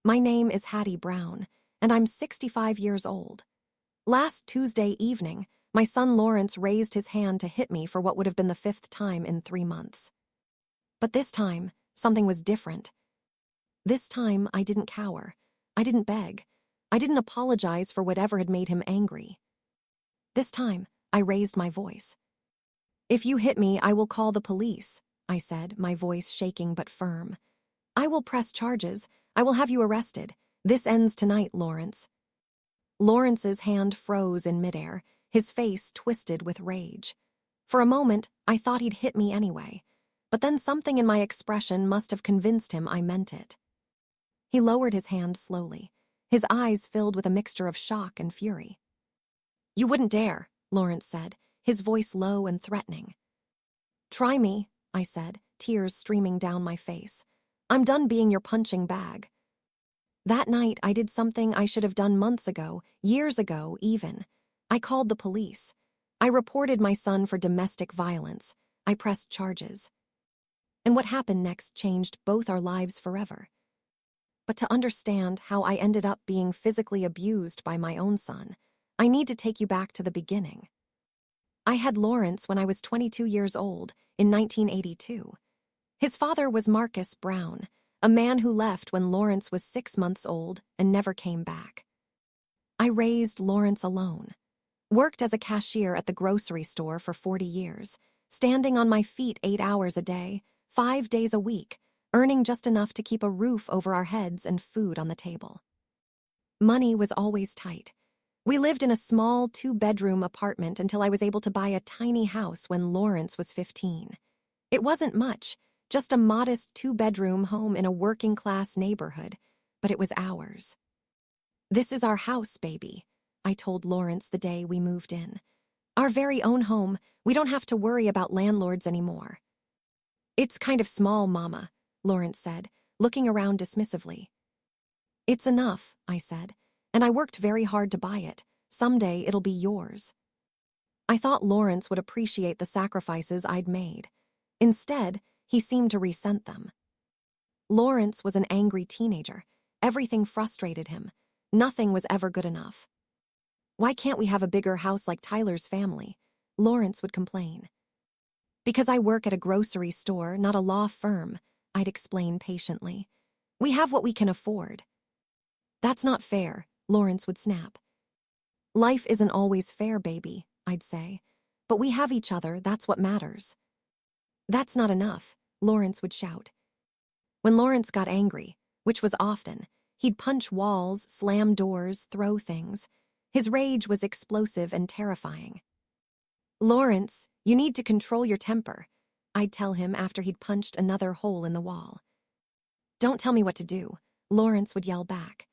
My name is Hattie Brown, and I'm 65 years old. Last Tuesday evening, my son Lawrence raised his hand to hit me for what would have been the 5th time in 3 months. But this time, something was different. This time, I didn't cower. I didn't beg. I didn't apologize for whatever had made him angry. This time, I raised my voice. "If you hit me, I will call the police," I said, my voice shaking but firm. "I will press charges. I will have you arrested. This ends tonight, Lawrence." Lawrence's hand froze in midair, his face twisted with rage. For a moment, I thought he'd hit me anyway, but then something in my expression must have convinced him I meant it. He lowered his hand slowly, his eyes filled with a mixture of shock and fury. "You wouldn't dare," Lawrence said, his voice low and threatening. "Try me," I said, tears streaming down my face. "I'm done being your punching bag." That night, I did something I should have done months ago, years ago even. I called the police. I reported my son for domestic violence. I pressed charges. And what happened next changed both our lives forever. But to understand how I ended up being physically abused by my own son, I need to take you back to the beginning. I had Lawrence when I was 22 years old, in 1982. His father was Marcus Brown, a man who left when Lawrence was 6 months old and never came back. I raised Lawrence alone, worked as a cashier at the grocery store for 40 years, standing on my feet 8 hours a day, 5 days a week, earning just enough to keep a roof over our heads and food on the table. Money was always tight. We lived in a small 2-bedroom apartment until I was able to buy a tiny house when Lawrence was 15. It wasn't much, just a modest 2-bedroom home in a working-class neighborhood, but it was ours. "This is our house, baby," I told Lawrence the day we moved in. "Our very own home. We don't have to worry about landlords anymore." "It's kind of small, Mama," Lawrence said, looking around dismissively. "It's enough," I said, "and I worked very hard to buy it. Someday it'll be yours." I thought Lawrence would appreciate the sacrifices I'd made. Instead, he seemed to resent them. Lawrence was an angry teenager. Everything frustrated him. Nothing was ever good enough. "Why can't we have a bigger house like Tyler's family?" Lawrence would complain. "Because I work at a grocery store, not a law firm," I'd explain patiently. "We have what we can afford." "That's not fair," Lawrence would snap. "Life isn't always fair, baby," I'd say. "But we have each other, that's what matters." "That's not enough," Lawrence would shout. When Lawrence got angry, which was often, he'd punch walls, slam doors, throw things. His rage was explosive and terrifying. "Lawrence, you need to control your temper," I'd tell him after he'd punched another hole in the wall. "Don't tell me what to do," Lawrence would yell back.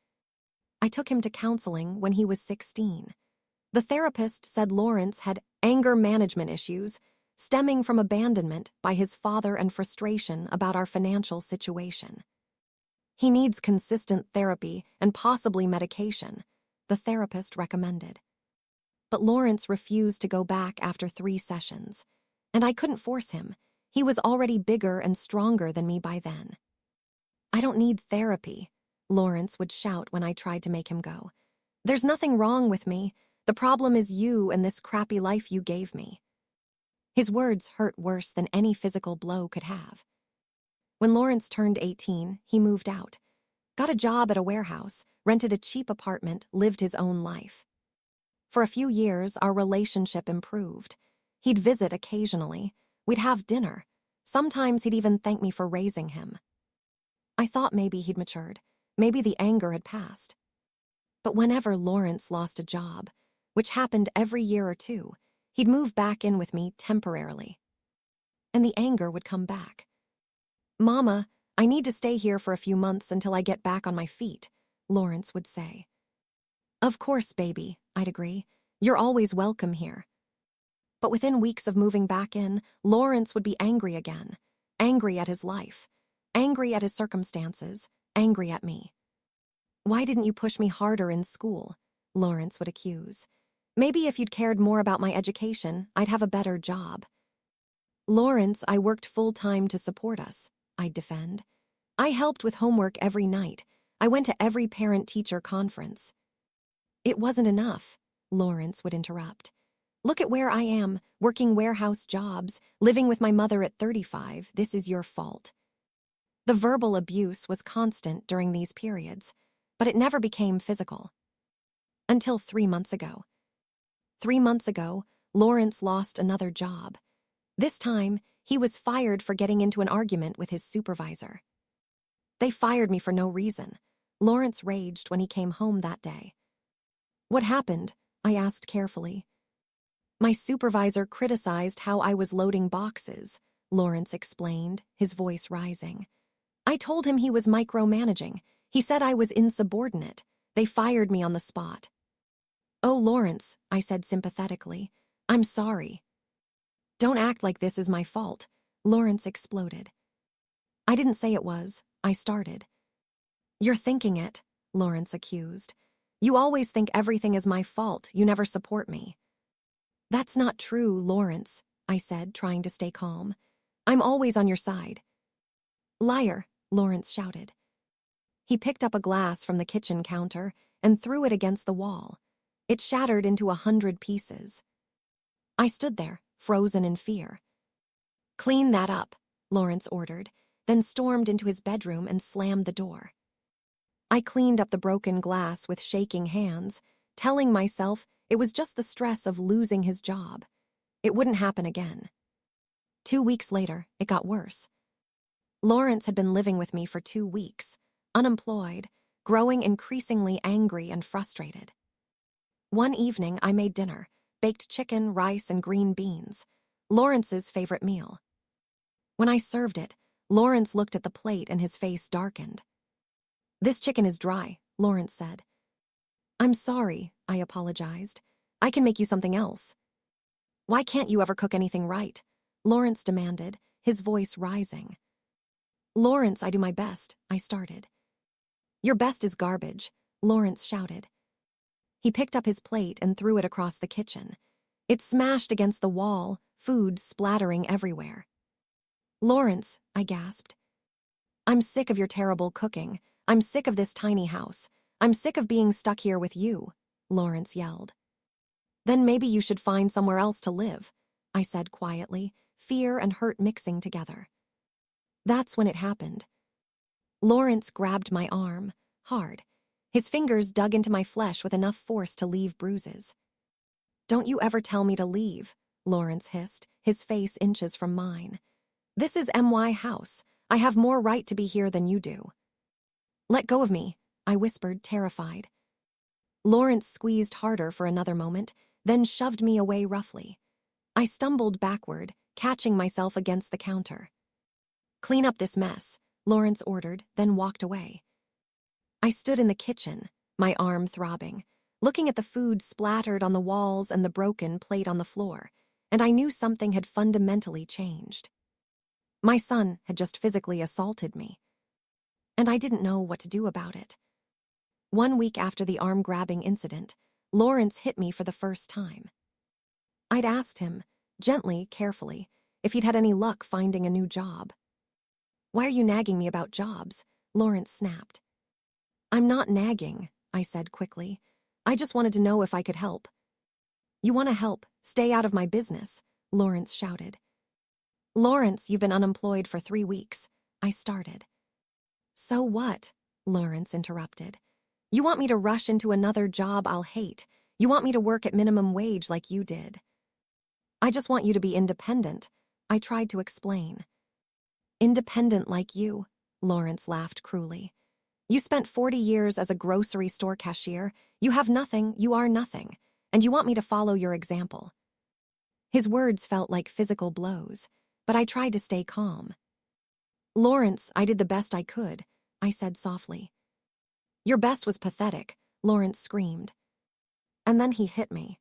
I took him to counseling when he was 16. The therapist said Lawrence had anger management issues stemming from abandonment by his father and frustration about our financial situation. "He needs consistent therapy and possibly medication," the therapist recommended. But Lawrence refused to go back after 3 sessions, and I couldn't force him. He was already bigger and stronger than me by then. "I don't need therapy," Lawrence would shout when I tried to make him go. "There's nothing wrong with me. The problem is you and this crappy life you gave me." His words hurt worse than any physical blow could have. When Lawrence turned 18, he moved out, got a job at a warehouse, rented a cheap apartment, lived his own life. For a few years, our relationship improved. He'd visit occasionally. We'd have dinner. Sometimes he'd even thank me for raising him. I thought maybe he'd matured. Maybe the anger had passed. But whenever Lawrence lost a job, which happened every year or two, he'd move back in with me temporarily. And the anger would come back. "Mama, I need to stay here for a few months until I get back on my feet," Lawrence would say. "Of course, baby," I'd agree. "You're always welcome here." But within weeks of moving back in, Lawrence would be angry again. Angry at his life. Angry at his circumstances. Angry at me. "Why didn't you push me harder in school?" Lawrence would accuse. "Maybe if you'd cared more about my education, I'd have a better job." "Lawrence, I worked full-time to support us," I'd defend. "I helped with homework every night. I went to every parent-teacher conference. It wasn't enough, Lawrence would interrupt. Look at where I am, working warehouse jobs, living with my mother at 35. This is your fault. The verbal abuse was constant during these periods, but it never became physical. Until 3 months ago. 3 months ago, Lawrence lost another job. This time, he was fired for getting into an argument with his supervisor. They fired me for no reason. Lawrence raged when he came home that day. What happened? I asked carefully. My supervisor criticized how I was loading boxes, Lawrence explained, his voice rising. I told him he was micromanaging. He said I was insubordinate. They fired me on the spot. Oh, Lawrence, I said sympathetically. I'm sorry. Don't act like this is my fault, Lawrence exploded. I didn't say it was, I started. You're thinking it, Lawrence accused. You always think everything is my fault. You never support me. That's not true, Lawrence, I said, trying to stay calm. I'm always on your side. Liar, Lawrence shouted. He picked up a glass from the kitchen counter and threw it against the wall. It shattered into 100 pieces. I stood there, frozen in fear. Clean that up, Lawrence ordered, then stormed into his bedroom and slammed the door. I cleaned up the broken glass with shaking hands, telling myself it was just the stress of losing his job. It wouldn't happen again. 2 weeks later, it got worse. Lawrence had been living with me for 2 weeks, unemployed, growing increasingly angry and frustrated. One evening, I made dinner, baked chicken, rice, and green beans, Lawrence's favorite meal. When I served it, Lawrence looked at the plate and his face darkened. This chicken is dry, Lawrence said. I'm sorry, I apologized. I can make you something else. Why can't you ever cook anything right? Lawrence demanded, his voice rising. Lawrence, I do my best, I started. Your best is garbage, Lawrence shouted. He picked up his plate and threw it across the kitchen. It smashed against the wall, food splattering everywhere. Lawrence, I gasped. I'm sick of your terrible cooking. I'm sick of this tiny house. I'm sick of being stuck here with you, Lawrence yelled. Then maybe you should find somewhere else to live, I said quietly, fear and hurt mixing together. That's when it happened. Lawrence grabbed my arm, hard. His fingers dug into my flesh with enough force to leave bruises. Don't you ever tell me to leave, Lawrence hissed, his face inches from mine. This is MY house. I have more right to be here than you do. Let go of me, I whispered, terrified. Lawrence squeezed harder for another moment, then shoved me away roughly. I stumbled backward, catching myself against the counter. Clean up this mess, Lawrence ordered, then walked away. I stood in the kitchen, my arm throbbing, looking at the food splattered on the walls and the broken plate on the floor, and I knew something had fundamentally changed. My son had just physically assaulted me, and I didn't know what to do about it. 1 week after the arm-grabbing incident, Lawrence hit me for the first time. I'd asked him, gently, carefully, if he'd had any luck finding a new job. Why are you nagging me about jobs? Lawrence snapped. I'm not nagging, I said quickly. I just wanted to know if I could help. You want to help? Stay out of my business, Lawrence shouted. Lawrence, you've been unemployed for 3 weeks, I started. So what? Lawrence interrupted. You want me to rush into another job I'll hate. You want me to work at minimum wage like you did. I just want you to be independent, I tried to explain. Independent like you, Lawrence laughed cruelly. You spent 40 years as a grocery store cashier. You have nothing, you are nothing, and you want me to follow your example. His words felt like physical blows, but I tried to stay calm. Lawrence, I did the best I could, I said softly. Your best was pathetic, Lawrence screamed. And then he hit me.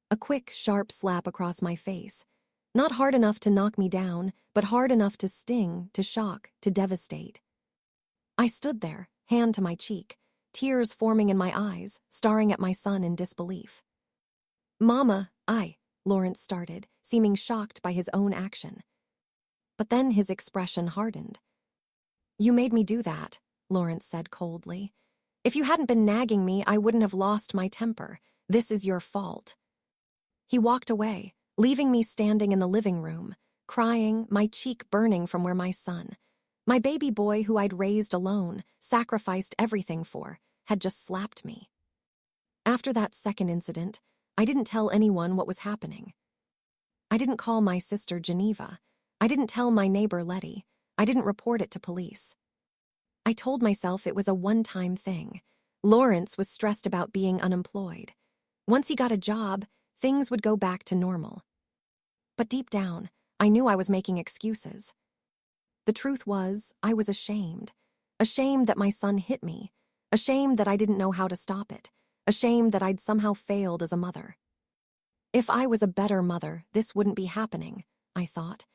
A quick, sharp slap across my face. Not hard enough to knock me down, but hard enough to sting, to shock, to devastate. I stood there, hand to my cheek, tears forming in my eyes, staring at my son in disbelief. Mama, Lawrence started, seeming shocked by his own action. But then his expression hardened. You made me do that, Lawrence said coldly. "If you hadn't been nagging me, I wouldn't have lost my temper. This is your fault." He walked away, leaving me standing in the living room, crying, my cheek burning from where my son, my baby boy who I'd raised alone, sacrificed everything for, had just slapped me. After that second incident, I didn't tell anyone what was happening. I didn't call my sister Geneva. I didn't tell my neighbor Letty. I didn't report it to police. I told myself it was a one-time thing. Lawrence was stressed about being unemployed. Once he got a job, things would go back to normal. But deep down, I knew I was making excuses. The truth was, I was ashamed. Ashamed that my son hit me. Ashamed that I didn't know how to stop it. Ashamed that I'd somehow failed as a mother. If I was a better mother, this wouldn't be happening, I thought.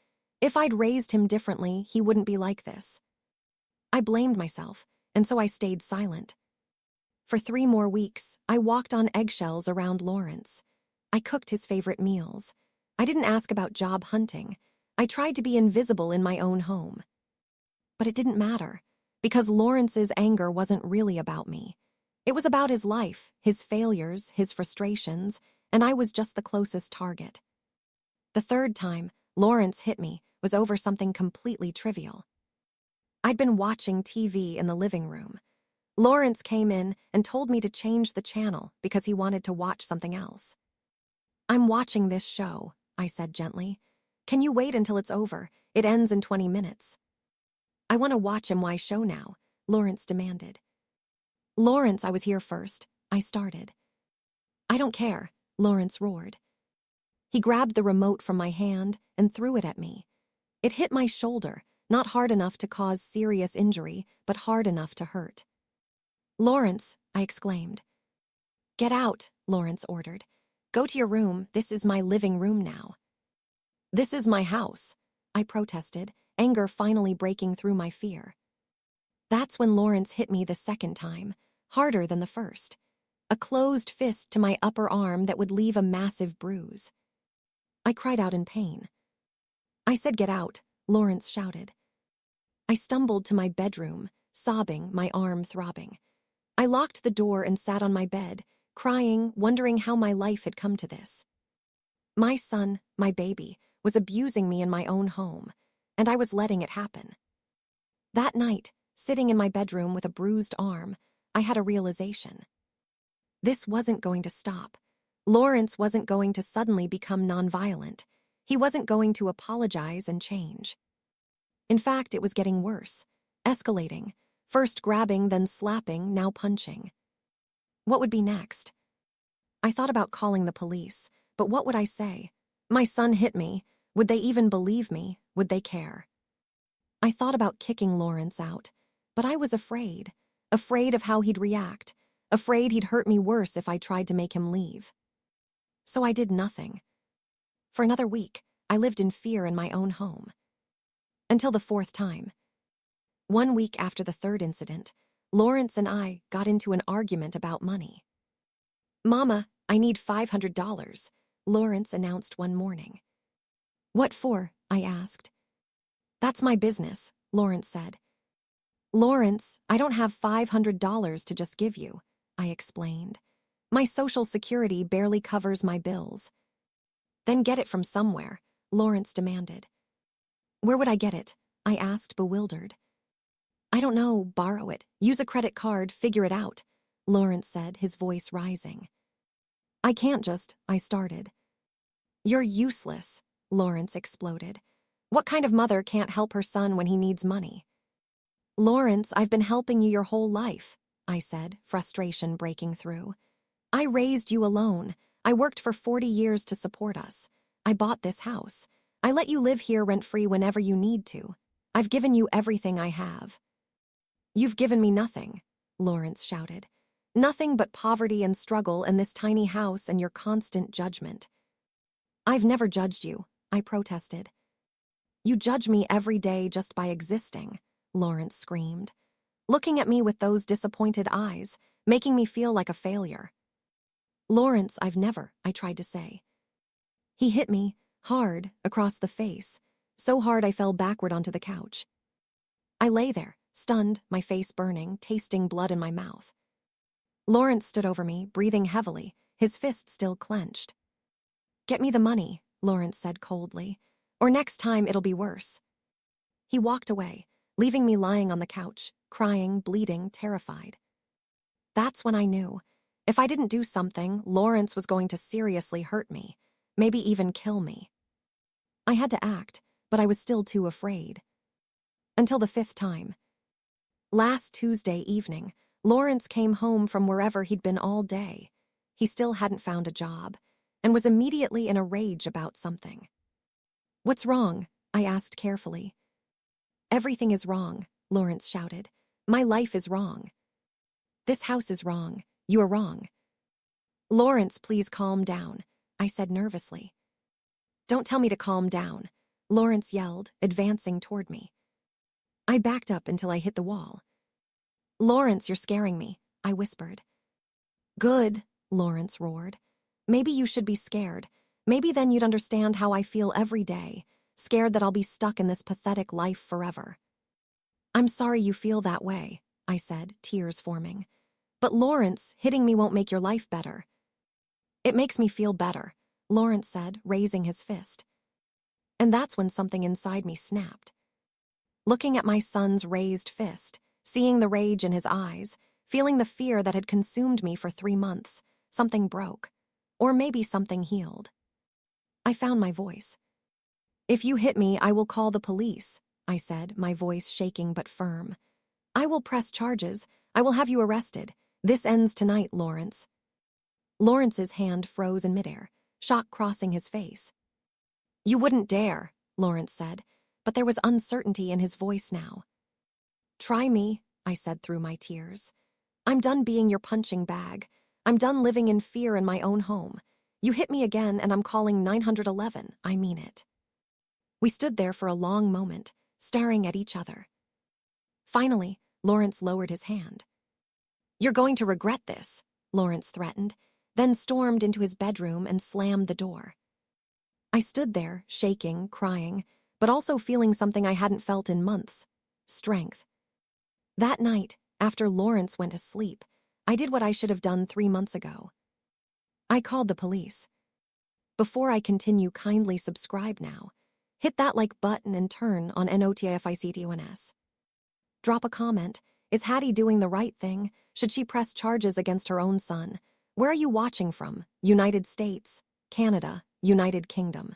If I'd raised him differently, he wouldn't be like this. I blamed myself, and so I stayed silent. For 3 more weeks, I walked on eggshells around Lawrence. I cooked his favorite meals. I didn't ask about job hunting. I tried to be invisible in my own home. But it didn't matter, because Lawrence's anger wasn't really about me. It was about his life, his failures, his frustrations, and I was just the closest target. The third time Lawrence hit me was over something completely trivial. I'd been watching TV in the living room. Lawrence came in and told me to change the channel because he wanted to watch something else. "I'm watching this show," I said gently. "Can you wait until it's over? It ends in 20 minutes. "I want to watch my show now," Lawrence demanded. "Lawrence, I was here first," I started. "I don't care," Lawrence roared. He grabbed the remote from my hand and threw it at me. It hit my shoulder, not hard enough to cause serious injury, but hard enough to hurt. "Lawrence," I exclaimed. "Get out," Lawrence ordered. "Go to your room. This is my living room now." "This is my house," I protested, anger finally breaking through my fear. That's when Lawrence hit me the second time, harder than the first. A closed fist to my upper arm that would leave a massive bruise. I cried out in pain. "I said get out," Lawrence shouted. I stumbled to my bedroom, sobbing, my arm throbbing. I locked the door and sat on my bed, crying, wondering how my life had come to this. My son, my baby, was abusing me in my own home, and I was letting it happen. That night, sitting in my bedroom with a bruised arm, I had a realization. This wasn't going to stop. Lawrence wasn't going to suddenly become nonviolent. He wasn't going to apologize and change. In fact, it was getting worse, escalating, first grabbing, then slapping, now punching. What would be next? I thought about calling the police, but what would I say? My son hit me. Would they even believe me? Would they care? I thought about kicking Lawrence out, but I was afraid of how he'd react, afraid he'd hurt me worse if I tried to make him leave. So I did nothing. For another week, I lived in fear in my own home. Until the fourth time. 1 week after the third incident, Lawrence and I got into an argument about money. "Mama, I need $500, Lawrence announced one morning. "What for?" I asked. "That's my business," Lawrence said. "Lawrence, I don't have $500 to just give you," I explained. "My Social Security barely covers my bills." "Then get it from somewhere," Lawrence demanded. "Where would I get it?" I asked, bewildered. "I don't know, borrow it, use a credit card, figure it out," Lawrence said, his voice rising. "I can't just," I started. "You're useless," Lawrence exploded. "What kind of mother can't help her son when he needs money?" "Lawrence, I've been helping you your whole life," I said, frustration breaking through. "I raised you alone. I worked for 40 years to support us. I bought this house. I let you live here rent-free whenever you need to. I've given you everything I have." "You've given me nothing," Lawrence shouted. "Nothing but poverty and struggle and this tiny house and your constant judgment." "I've never judged you," I protested. "You judge me every day just by existing," Lawrence screamed, looking at me with those disappointed eyes, making me feel like a failure. "Lawrence, I've never," I tried to say. He hit me, hard, across the face, so hard I fell backward onto the couch. I lay there, stunned, my face burning, tasting blood in my mouth. Lawrence stood over me, breathing heavily, his fist still clenched. "Get me the money," Lawrence said coldly, "or next time it'll be worse." He walked away, leaving me lying on the couch, crying, bleeding, terrified. That's when I knew. If I didn't do something, Lawrence was going to seriously hurt me, maybe even kill me. I had to act, but I was still too afraid. Until the fifth time. Last Tuesday evening, Lawrence came home from wherever he'd been all day. He still hadn't found a job, and was immediately in a rage about something. "What's wrong?" I asked carefully. "Everything is wrong," Lawrence shouted. "My life is wrong. This house is wrong. You are wrong." "Lawrence, please calm down," I said nervously. "Don't tell me to calm down," Lawrence yelled, advancing toward me. I backed up until I hit the wall. "Lawrence, you're scaring me," I whispered. "Good," Lawrence roared. "Maybe you should be scared. Maybe then you'd understand how I feel every day, scared that I'll be stuck in this pathetic life forever." "I'm sorry you feel that way," I said, tears forming. "But Lawrence, hitting me won't make your life better." "It makes me feel better," Lawrence said, raising his fist. And that's when something inside me snapped. Looking at my son's raised fist, seeing the rage in his eyes, feeling the fear that had consumed me for 3 months, something broke. Or maybe something healed. I found my voice. "If you hit me, I will call the police," I said, my voice shaking but firm. "I will press charges. I will have you arrested. This ends tonight, Lawrence." Lawrence's hand froze in midair, shock crossing his face. "You wouldn't dare," Lawrence said, but there was uncertainty in his voice now. "Try me," I said through my tears. "I'm done being your punching bag. I'm done living in fear in my own home. You hit me again and I'm calling 911, I mean it." We stood there for a long moment, staring at each other. Finally, Lawrence lowered his hand. "You're going to regret this," Lawrence threatened, then stormed into his bedroom and slammed the door. I stood there, shaking, crying, but also feeling something I hadn't felt in months: strength. That night, after Lawrence went to sleep, I did what I should have done 3 months ago. I called the police. Before I continue, kindly subscribe now. Hit that like button and turn on NOTIFICTONS. Drop a comment. Is Hattie doing the right thing? Should she press charges against her own son? Where are you watching from? United States, Canada, United Kingdom.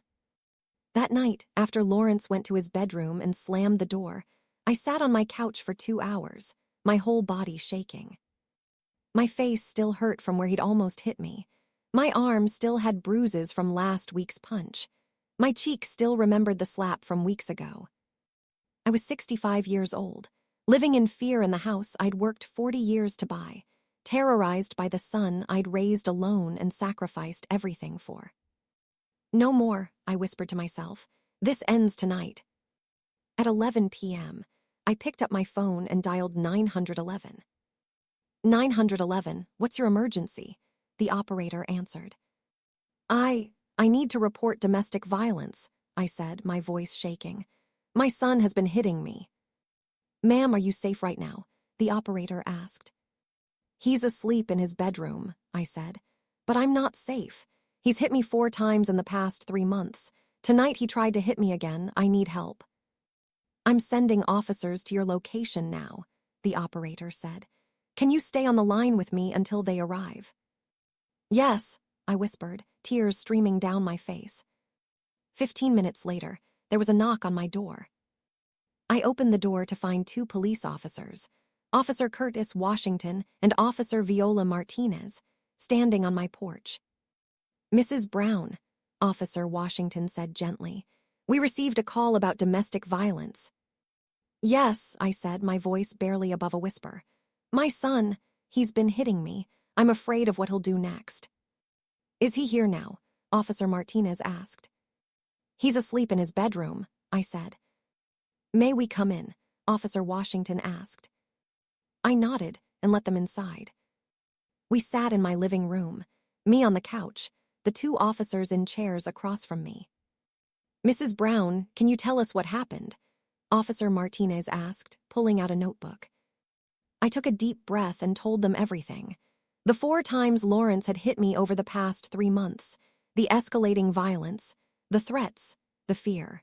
That night, after Lawrence went to his bedroom and slammed the door, I sat on my couch for 2 hours, my whole body shaking. My face still hurt from where he'd almost hit me. My arm still had bruises from last week's punch. My cheek still remembered the slap from weeks ago. I was 65 years old, living in fear in the house I'd worked 40 years to buy, terrorized by the son I'd raised alone and sacrificed everything for. "No more," I whispered to myself. "This ends tonight." At 11 p.m., I picked up my phone and dialed 911. 911, what's your emergency?" The operator answered. I need to report domestic violence," I said, my voice shaking. "My son has been hitting me." "Ma'am, are you safe right now?" the operator asked. "He's asleep in his bedroom," I said. "But I'm not safe. He's hit me 4 times in the past 3 months. Tonight he tried to hit me again. I need help." "I'm sending officers to your location now," the operator said. "Can you stay on the line with me until they arrive?" "Yes," I whispered, tears streaming down my face. 15 minutes later, there was a knock on my door. I opened the door to find 2 police officers, Officer Curtis Washington and Officer Viola Martinez, standing on my porch. "Mrs. Brown," Officer Washington said gently, "we received a call about domestic violence." "Yes," I said, my voice barely above a whisper. "My son, he's been hitting me. I'm afraid of what he'll do next." "Is he here now?" Officer Martinez asked. "He's asleep in his bedroom," I said. "May we come in?" Officer Washington asked. I nodded and let them inside. We sat in my living room, me on the couch, the 2 officers in chairs across from me. "Mrs. Brown, can you tell us what happened?" Officer Martinez asked, pulling out a notebook. I took a deep breath and told them everything. The 4 times Lawrence had hit me over the past 3 months, the escalating violence, the threats, the fear.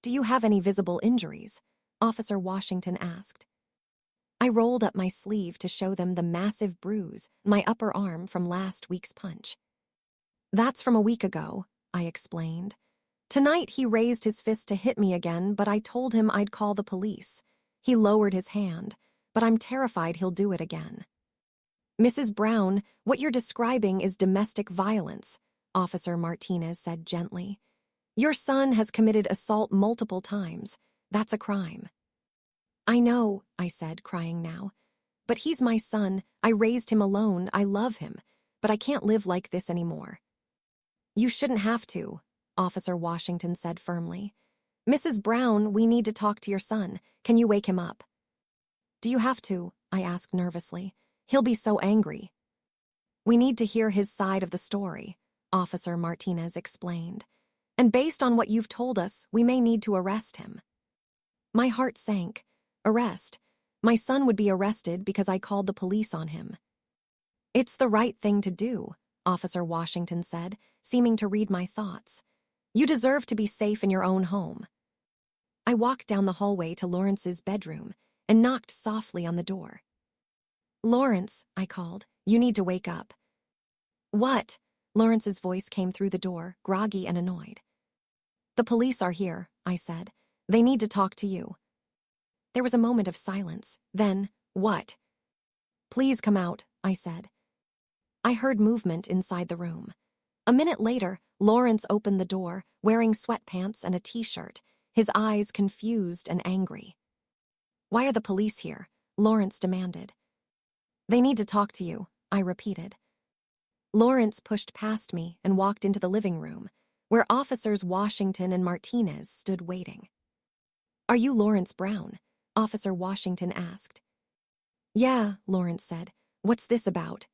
Do you have any visible injuries? Officer Washington asked. I rolled up my sleeve to show them the massive bruise on my upper arm from last week's punch. That's from a week ago, I explained. Tonight he raised his fist to hit me again, but I told him I'd call the police. He lowered his hand, but I'm terrified he'll do it again. Mrs. Brown, what you're describing is domestic violence, Officer Martinez said gently. Your son has committed assault multiple times. That's a crime. I know, I said, crying now. But he's my son. I raised him alone. I love him. But I can't live like this anymore. You shouldn't have to, Officer Washington said firmly. Mrs. Brown, we need to talk to your son. Can you wake him up? Do you have to? I asked nervously. He'll be so angry. We need to hear his side of the story, Officer Martinez explained. And based on what you've told us, we may need to arrest him. My heart sank. Arrest? My son would be arrested because I called the police on him. It's the right thing to do, Officer Washington said, seeming to read my thoughts. You deserve to be safe in your own home. I walked down the hallway to Lawrence's bedroom and knocked softly on the door. Lawrence, I called, you need to wake up. What? Lawrence's voice came through the door, groggy and annoyed. The police are here, I said. They need to talk to you. There was a moment of silence. Then, what? Please come out, I said. I heard movement inside the room. A minute later, Lawrence opened the door, wearing sweatpants and a t-shirt, his eyes confused and angry. Why are the police here? Lawrence demanded. They need to talk to you, I repeated. Lawrence pushed past me and walked into the living room, where Officers Washington and Martinez stood waiting. Are you Lawrence Brown? Officer Washington asked. Yeah, Lawrence said. What's this about?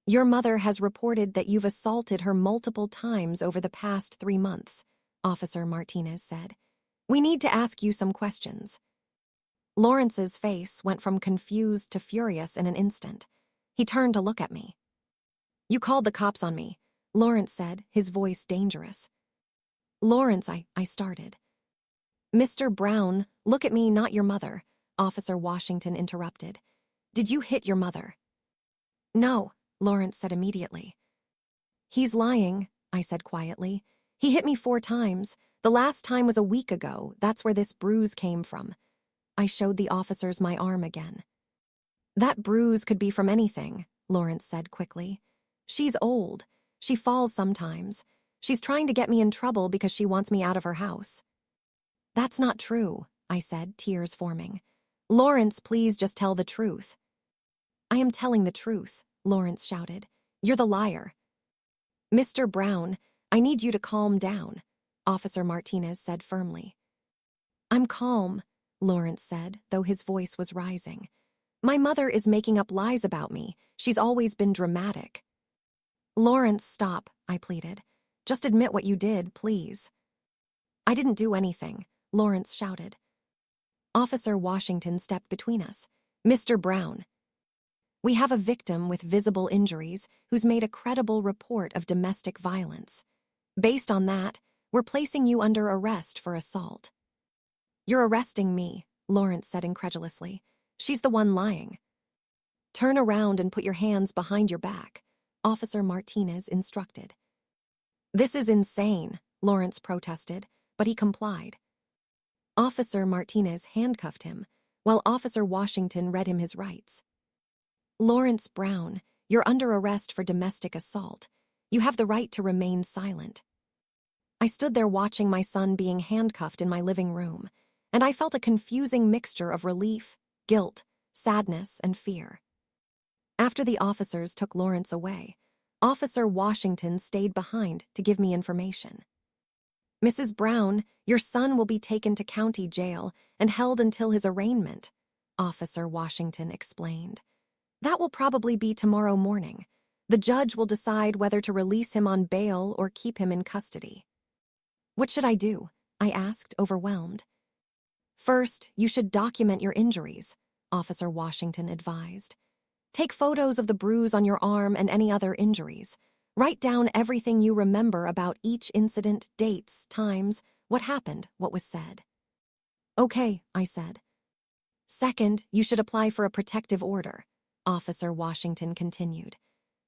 Your mother has reported that you've assaulted her multiple times over the past 3 months, Officer Martinez said. We need to ask you some questions. Lawrence's face went from confused to furious in an instant. He turned to look at me. You called the cops on me, Lawrence said, his voice dangerous. Lawrence, I started. Mr. Brown, look at me, not your mother, Officer Washington interrupted. Did you hit your mother? No, Lawrence said immediately. He's lying, I said quietly. He hit me 4 times. The last time was a week ago. That's where this bruise came from. I showed the officers my arm again. That bruise could be from anything, Lawrence said quickly. She's old. She falls sometimes. She's trying to get me in trouble because she wants me out of her house. That's not true, I said, tears forming. Lawrence, please just tell the truth. I am telling the truth, Lawrence shouted. You're the liar. Mr. Brown, I need you to calm down, Officer Martinez said firmly. I'm calm, Lawrence said, though his voice was rising. My mother is making up lies about me. She's always been dramatic. Lawrence, stop, I pleaded. Just admit what you did, please. I didn't do anything, Lawrence shouted. Officer Washington stepped between us. Mr. Brown. We have a victim with visible injuries who's made a credible report of domestic violence. Based on that, we're placing you under arrest for assault. You're arresting me, Lawrence said incredulously. She's the one lying. Turn around and put your hands behind your back, Officer Martinez instructed. This is insane, Lawrence protested, but he complied. Officer Martinez handcuffed him, while Officer Washington read him his rights. Lawrence Brown, you're under arrest for domestic assault. You have the right to remain silent. I stood there watching my son being handcuffed in my living room, and I felt a confusing mixture of relief, guilt, sadness, and fear. After the officers took Lawrence away, Officer Washington stayed behind to give me information. Mrs. Brown, your son will be taken to county jail and held until his arraignment, Officer Washington explained. That will probably be tomorrow morning. The judge will decide whether to release him on bail or keep him in custody. What should I do? I asked, overwhelmed. First, you should document your injuries, Officer Washington advised. Take photos of the bruise on your arm and any other injuries. Write down everything you remember about each incident, dates, times, what happened, what was said. Okay, I said. Second, you should apply for a protective order, Officer Washington continued.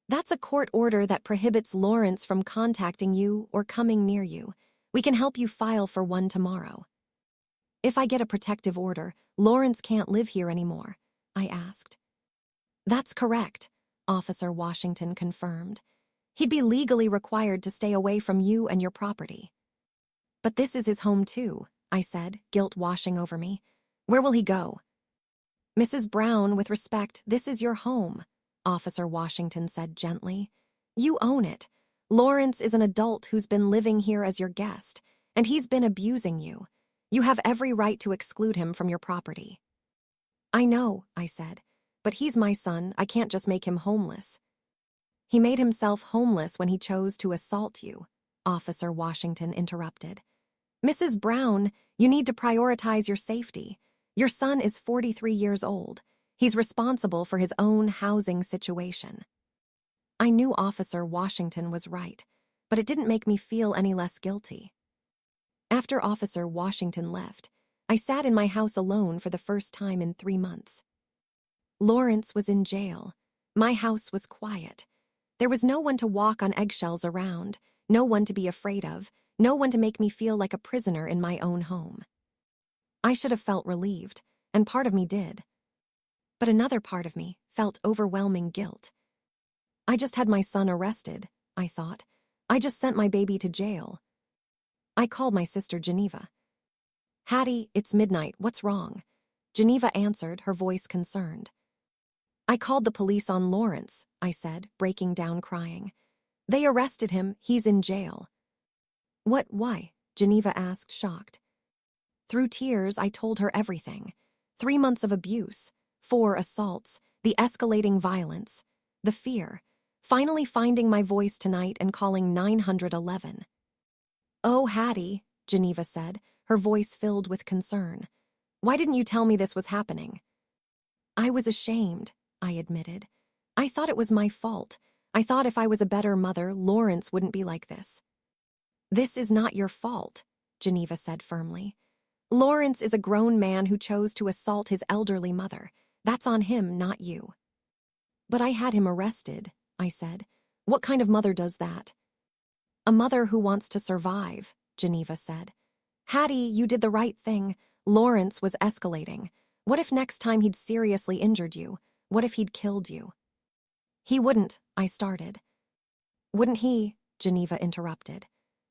That's a court order that prohibits Lawrence from contacting you or coming near you. We can help you file for one tomorrow. If I get a protective order, Lawrence can't live here anymore, I asked. That's correct, Officer Washington confirmed. He'd be legally required to stay away from you and your property. But this is his home too, I said, guilt washing over me. Where will he go? Mrs. Brown, with respect, this is your home, Officer Washington said gently. You own it. Lawrence is an adult who's been living here as your guest, and he's been abusing you. You have every right to exclude him from your property. I know, I said, but he's my son. I can't just make him homeless. He made himself homeless when he chose to assault you, Officer Washington interrupted. Mrs. Brown, you need to prioritize your safety. Your son is 43 years old. He's responsible for his own housing situation. I knew Officer Washington was right, but it didn't make me feel any less guilty. After Officer Washington left, I sat in my house alone for the first time in 3 months. Lawrence was in jail. My house was quiet. There was no one to walk on eggshells around, no one to be afraid of, no one to make me feel like a prisoner in my own home. I should have felt relieved, and part of me did. But another part of me felt overwhelming guilt. I just had my son arrested, I thought. I just sent my baby to jail. I called my sister Geneva. Hattie, it's midnight, what's wrong? Geneva answered, her voice concerned. I called the police on Lawrence, I said, breaking down crying. They arrested him, he's in jail. Why? Geneva asked, shocked. Through tears, I told her everything. 3 months of abuse, 4 assaults, the escalating violence, the fear, finally finding my voice tonight and calling 911. Oh, Hattie, Geneva said, her voice filled with concern. Why didn't you tell me this was happening? I was ashamed, I admitted. I thought it was my fault. I thought if I was a better mother, Lawrence wouldn't be like this. This is not your fault, Geneva said firmly. Lawrence is a grown man who chose to assault his elderly mother. That's on him, not you. But I had him arrested, I said. What kind of mother does that? A mother who wants to survive, Geneva said. Hattie, you did the right thing. Lawrence was escalating. What if next time he'd seriously injured you? What if he'd killed you? He wouldn't, I started. Wouldn't he? Geneva interrupted.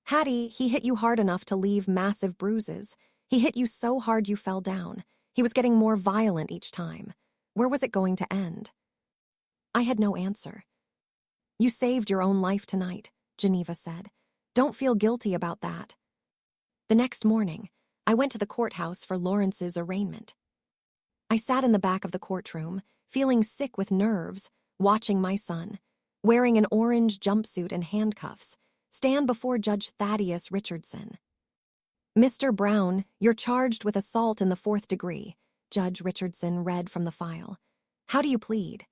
Hattie, he hit you hard enough to leave massive bruises. He hit you so hard you fell down. He was getting more violent each time. Where was it going to end? I had no answer. You saved your own life tonight, Geneva said. Don't feel guilty about that. The next morning, I went to the courthouse for Lawrence's arraignment. I sat in the back of the courtroom, feeling sick with nerves, watching my son, wearing an orange jumpsuit and handcuffs, stand before Judge Thaddeus Richardson. Mr. Brown, you're charged with assault in the 4th degree, Judge Richardson read from the file. How do you plead?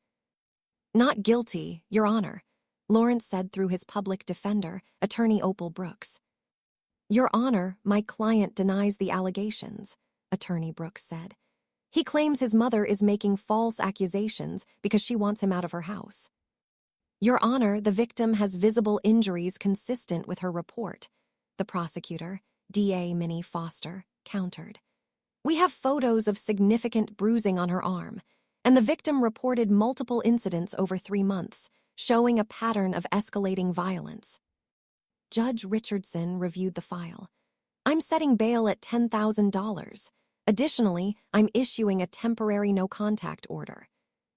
Not guilty, Your Honor, Lawrence said through his public defender, Attorney Opal Brooks. Your Honor, my client denies the allegations, Attorney Brooks said. He claims his mother is making false accusations because she wants him out of her house. Your Honor, the victim has visible injuries consistent with her report, the prosecutor, D.A. Minnie Foster, countered. We have photos of significant bruising on her arm, and the victim reported multiple incidents over 3 months, showing a pattern of escalating violence. Judge Richardson reviewed the file. I'm setting bail at $10,000. Additionally, I'm issuing a temporary no-contact order.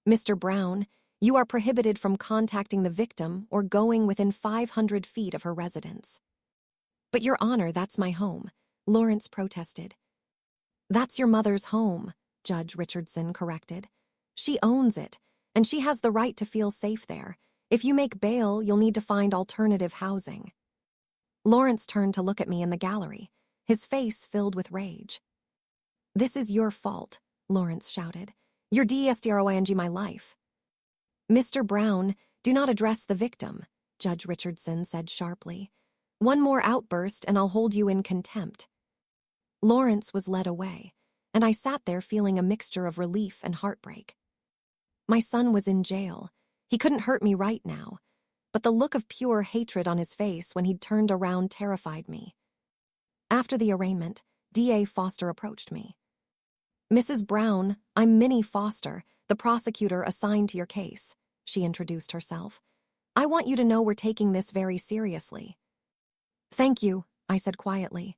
Mr. Brown, you are prohibited from contacting the victim or going within 500 feet of her residence. But Your Honor, that's my home, Lawrence protested. That's your mother's home, Judge Richardson corrected. She owns it, and she has the right to feel safe there. If you make bail, you'll need to find alternative housing. Lawrence turned to look at me in the gallery, his face filled with rage. "This is your fault," Lawrence shouted. "You're destroying my life." "Mr. Brown, do not address the victim," Judge Richardson said sharply. "One more outburst and I'll hold you in contempt." Lawrence was led away, and I sat there feeling a mixture of relief and heartbreak. My son was in jail. He couldn't hurt me right now, but the look of pure hatred on his face when he'd turned around terrified me. After the arraignment, D.A. Foster approached me. "Mrs. Brown, I'm Minnie Foster, the prosecutor assigned to your case," she introduced herself. "I want you to know we're taking this very seriously." "Thank you," I said quietly.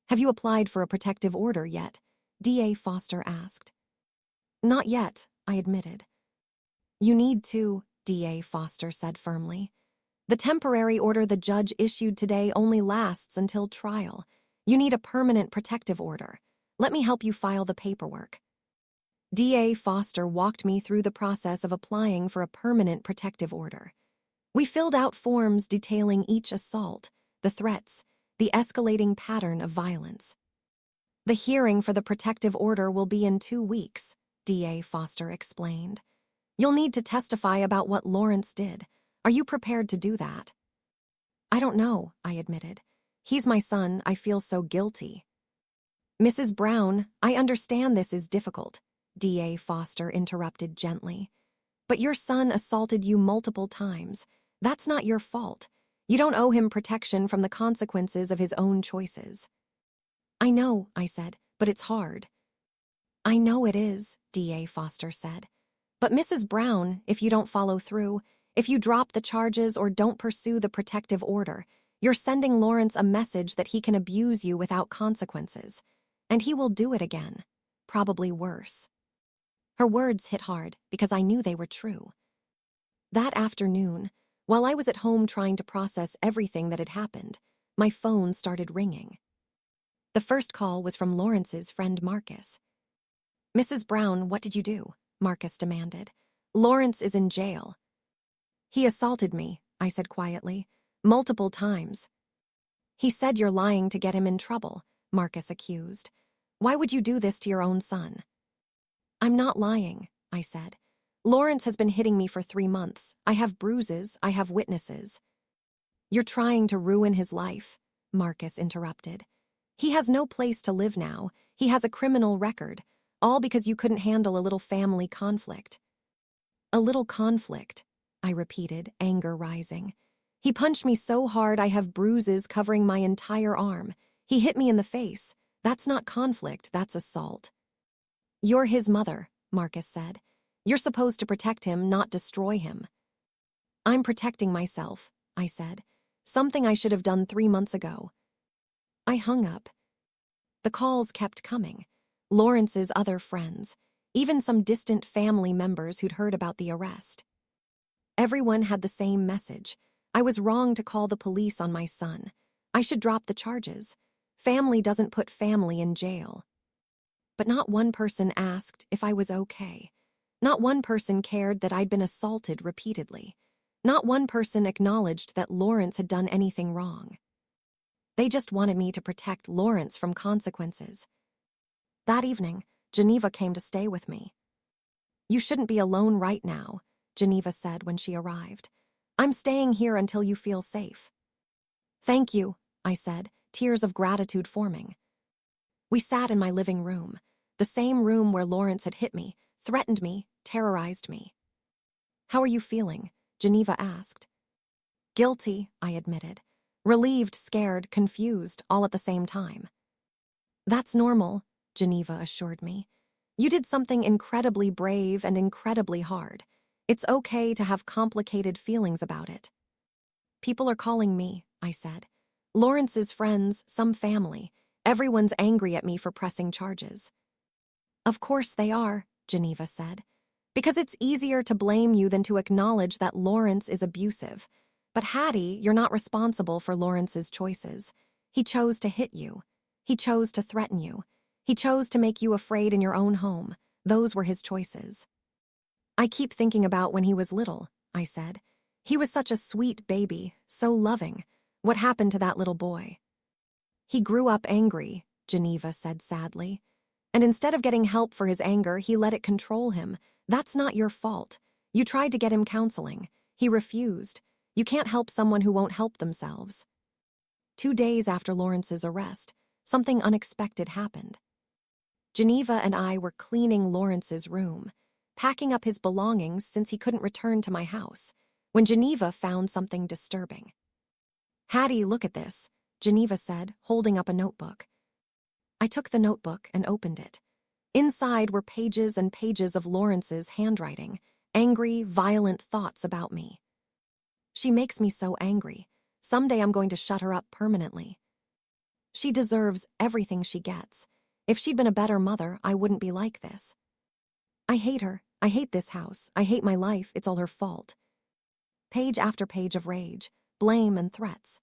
"Have you applied for a protective order yet?" D.A. Foster asked. "Not yet," I admitted. "You need to," D.A. Foster said firmly. "The temporary order the judge issued today only lasts until trial. You need a permanent protective order. Let me help you file the paperwork." D.A. Foster walked me through the process of applying for a permanent protective order. We filled out forms detailing each assault, the threats, the escalating pattern of violence. "The hearing for the protective order will be in 2 weeks," D.A. Foster explained. "You'll need to testify about what Lawrence did. Are you prepared to do that?" "I don't know," I admitted. "He's my son. I feel so guilty." "Mrs. Brown, I understand this is difficult," D.A. Foster interrupted gently. "But your son assaulted you multiple times. That's not your fault. You don't owe him protection from the consequences of his own choices." "I know," I said, "but it's hard." "I know it is," D.A. Foster said. "But Mrs. Brown, if you don't follow through, if you drop the charges or don't pursue the protective order, you're sending Lawrence a message that he can abuse you without consequences. And he will do it again, probably worse." Her words hit hard because I knew they were true. That afternoon, while I was at home trying to process everything that had happened, my phone started ringing. The first call was from Lawrence's friend Marcus. "Mrs. Brown, what did you do?" Marcus demanded. "Lawrence is in jail." "He assaulted me," I said quietly, "multiple times." "He said you're lying to get him in trouble," Marcus accused. "Why would you do this to your own son?" "I'm not lying," I said. "Lawrence has been hitting me for 3 months. I have bruises, I have witnesses." "You're trying to ruin his life," Marcus interrupted. "He has no place to live now. He has a criminal record, all because you couldn't handle a little family conflict." "A little conflict," I repeated, anger rising. "He punched me so hard I have bruises covering my entire arm. He hit me in the face. That's not conflict, that's assault." "You're his mother," Marcus said. "You're supposed to protect him, not destroy him." "I'm protecting myself," I said. "Something I should have done 3 months ago." I hung up. The calls kept coming. Lawrence's other friends, even some distant family members who'd heard about the arrest. Everyone had the same message. I was wrong to call the police on my son. I should drop the charges. Family doesn't put family in jail. But not one person asked if I was okay. Not one person cared that I'd been assaulted repeatedly. Not one person acknowledged that Lawrence had done anything wrong. They just wanted me to protect Lawrence from consequences. That evening, Geneva came to stay with me. "You shouldn't be alone right now," Geneva said when she arrived. "I'm staying here until you feel safe." "Thank you," I said, tears of gratitude forming. We sat in my living room, the same room where Lawrence had hit me, threatened me, terrorized me. "How are you feeling?" Geneva asked. "Guilty," I admitted. Relieved, scared, confused, all at the same time. "That's normal," Geneva assured me. "You did something incredibly brave and incredibly hard. It's okay to have complicated feelings about it." "People are calling me," I said. "Lawrence's friends, some family. Everyone's angry at me for pressing charges." "Of course they are," Geneva said. "Because it's easier to blame you than to acknowledge that Lawrence is abusive. But Hattie, you're not responsible for Lawrence's choices. He chose to hit you. He chose to threaten you. He chose to make you afraid in your own home. Those were his choices." "I keep thinking about when he was little," I said. "He was such a sweet baby, so loving. What happened to that little boy?" "He grew up angry," Geneva said sadly. And instead of getting help for his anger, he let it control him. That's not your fault. You tried to get him counseling. He refused. You can't help someone who won't help themselves. 2 days after Lawrence's arrest, something unexpected happened. Geneva and I were cleaning Lawrence's room, packing up his belongings since he couldn't return to my house, when Geneva found something disturbing. "Hattie, look at this," Geneva said, holding up a notebook. I took the notebook and opened it. Inside were pages and pages of Lawrence's handwriting, angry, violent thoughts about me. "She makes me so angry. Someday I'm going to shut her up permanently. She deserves everything she gets. If she'd been a better mother, I wouldn't be like this. I hate her. I hate this house. I hate my life. It's all her fault." Page after page of rage, blame and threats.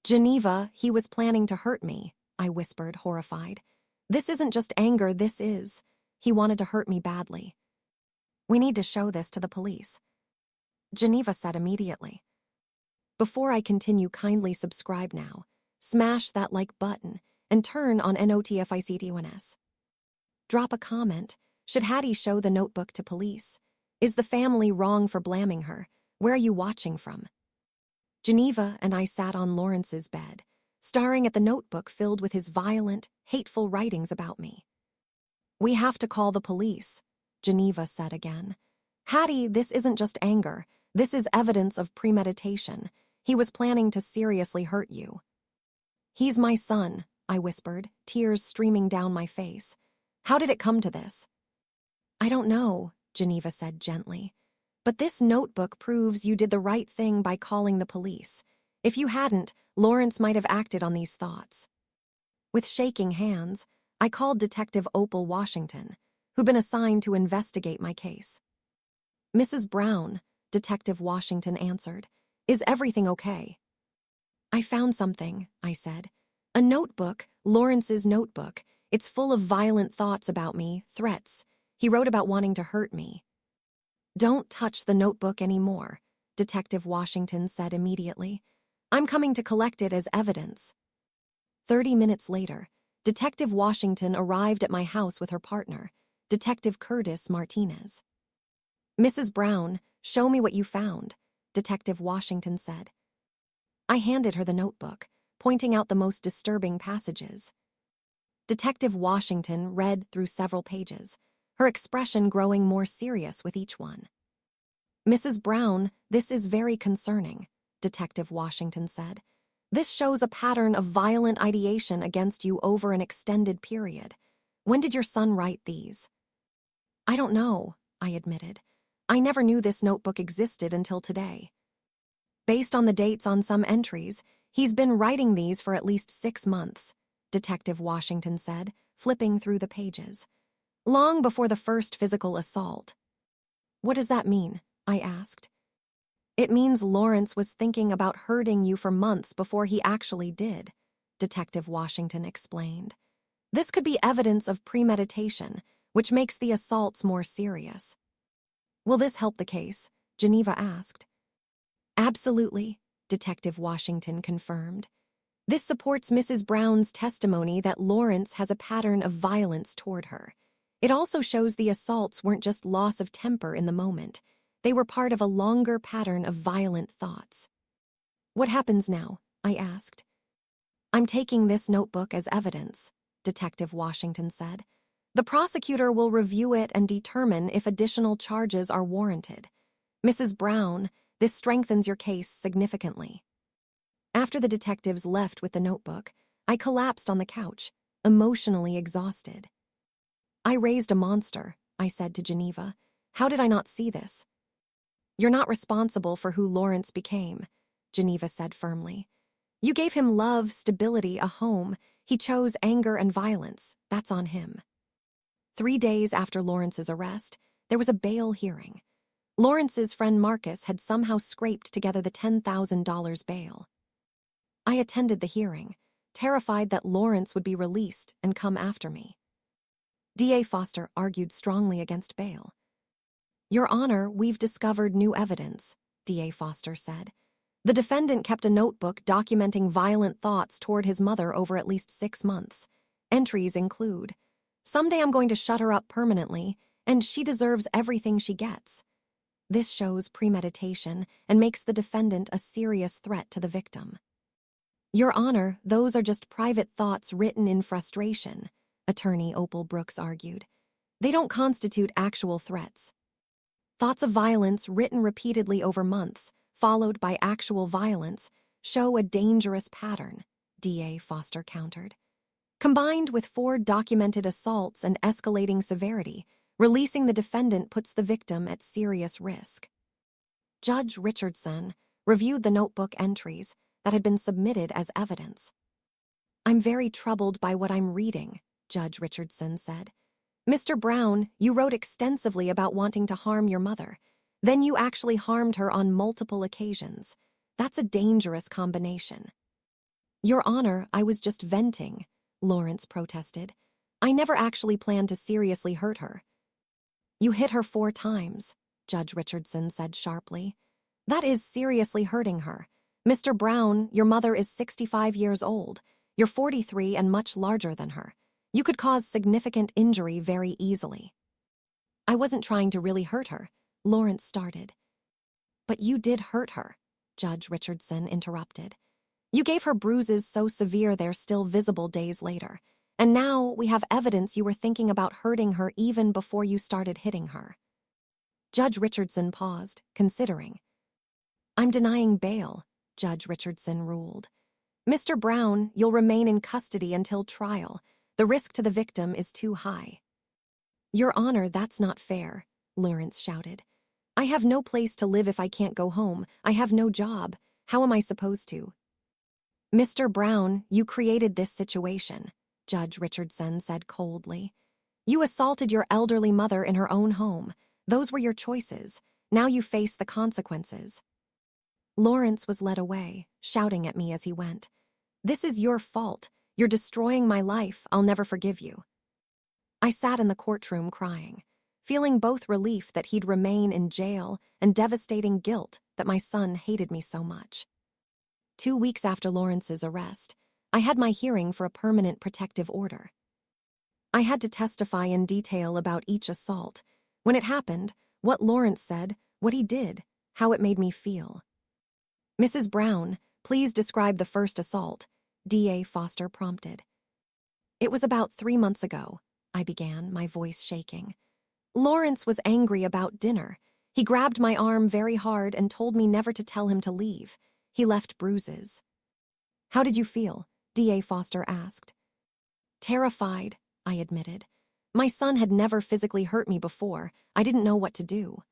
"Geneva, he was planning to hurt me," I whispered, horrified. "This isn't just anger, this is. He wanted to hurt me badly. We need to show this to the police." Geneva said immediately. Before I continue, kindly subscribe now. Smash that like button and turn on notifications. Drop a comment. Should Hattie show the notebook to police? Is the family wrong for blaming her? Where are you watching from? Geneva and I sat on Lawrence's bed, staring at the notebook filled with his violent, hateful writings about me. "We have to call the police," Geneva said again. "Hattie, this isn't just anger. This is evidence of premeditation. He was planning to seriously hurt you." "He's my son," I whispered, tears streaming down my face. "How did it come to this?" "I don't know," Geneva said gently. "But this notebook proves you did the right thing by calling the police. If you hadn't, Lawrence might have acted on these thoughts." With shaking hands, I called Detective Opal Washington, who'd been assigned to investigate my case. "Mrs. Brown," Detective Washington answered, "is everything okay?" "I found something," I said. "A notebook, Lawrence's notebook. It's full of violent thoughts about me, threats. He wrote about wanting to hurt me." "Don't touch the notebook anymore," Detective Washington said immediately. "I'm coming to collect it as evidence." 30 minutes later, Detective Washington arrived at my house with her partner, Detective Curtis Martinez. "Mrs. Brown, show me what you found," Detective Washington said. I handed her the notebook, pointing out the most disturbing passages. Detective Washington read through several pages, her expression growing more serious with each one. "Mrs. Brown, this is very concerning," Detective Washington said. "This shows a pattern of violent ideation against you over an extended period. When did your son write these?" "I don't know," I admitted. "I never knew this notebook existed until today." "Based on the dates on some entries, he's been writing these for at least 6 months," Detective Washington said, flipping through the pages. "Long before the first physical assault." "What does that mean?" I asked. "It means Lawrence was thinking about hurting you for months before he actually did," Detective Washington explained. "This could be evidence of premeditation, which makes the assaults more serious." "Will this help the case?" Geneva asked. "Absolutely," Detective Washington confirmed. "This supports Mrs. Brown's testimony that Lawrence has a pattern of violence toward her. It also shows the assaults weren't just loss of temper in the moment. They were part of a longer pattern of violent thoughts." "What happens now?" I asked. "I'm taking this notebook as evidence," Detective Washington said. "The prosecutor will review it and determine if additional charges are warranted. Mrs. Brown, this strengthens your case significantly." After the detectives left with the notebook, I collapsed on the couch, emotionally exhausted. "I raised a monster," I said to Geneva. "How did I not see this?" "You're not responsible for who Lawrence became," Geneva said firmly. "You gave him love, stability, a home. He chose anger and violence. That's on him." 3 days after Lawrence's arrest, there was a bail hearing. Lawrence's friend Marcus had somehow scraped together the $10,000 bail. I attended the hearing, terrified that Lawrence would be released and come after me. DA Foster argued strongly against bail. "Your Honor, we've discovered new evidence," DA Foster said. "The defendant kept a notebook documenting violent thoughts toward his mother over at least 6 months. Entries include: Someday I'm going to shut her up permanently, and she deserves everything she gets. This shows premeditation and makes the defendant a serious threat to the victim. Your Honor, those are just private thoughts written in frustration, Attorney Opal Brooks argued. They don't constitute actual threats. Thoughts of violence written repeatedly over months, followed by actual violence, show a dangerous pattern, DA Foster countered. Combined with 4 documented assaults and escalating severity, releasing the defendant puts the victim at serious risk. Judge Richardson reviewed the notebook entries that had been submitted as evidence. I'm very troubled by what I'm reading, Judge Richardson said. Mr. Brown, you wrote extensively about wanting to harm your mother. Then you actually harmed her on multiple occasions. That's a dangerous combination. Your Honor, I was just venting, Lawrence protested. I never actually planned to seriously hurt her. You hit her 4 times, Judge Richardson said sharply. That is seriously hurting her. Mr. Brown, your mother is 65 years old. You're 43 and much larger than her. You could cause significant injury very easily. I wasn't trying to really hurt her, Lawrence started. But you did hurt her, Judge Richardson interrupted. You gave her bruises so severe they're still visible days later. And now we have evidence you were thinking about hurting her even before you started hitting her. Judge Richardson paused, considering. I'm denying bail, Judge Richardson ruled. Mr. Brown, you'll remain in custody until trial. The risk to the victim is too high. Your Honor, that's not fair, Lawrence shouted. I have no place to live if I can't go home. I have no job. How am I supposed to? Mr. Brown, you created this situation, Judge Richardson said coldly. You assaulted your elderly mother in her own home. Those were your choices. Now you face the consequences. Lawrence was led away, shouting at me as he went. This is your fault. You're destroying my life. I'll never forgive you. I sat in the courtroom crying, feeling both relief that he'd remain in jail and devastating guilt that my son hated me so much. 2 weeks after Lawrence's arrest, I had my hearing for a permanent protective order. I had to testify in detail about each assault, when it happened, what Lawrence said, what he did, how it made me feel. Mrs. Brown, please describe the first assault, DA Foster prompted. It was about 3 months ago, I began, my voice shaking. Lawrence was angry about dinner. He grabbed my arm very hard and told me never to tell him to leave. He left bruises. How did you feel? DA Foster asked. Terrified, I admitted. My son had never physically hurt me before. I didn't know what to do.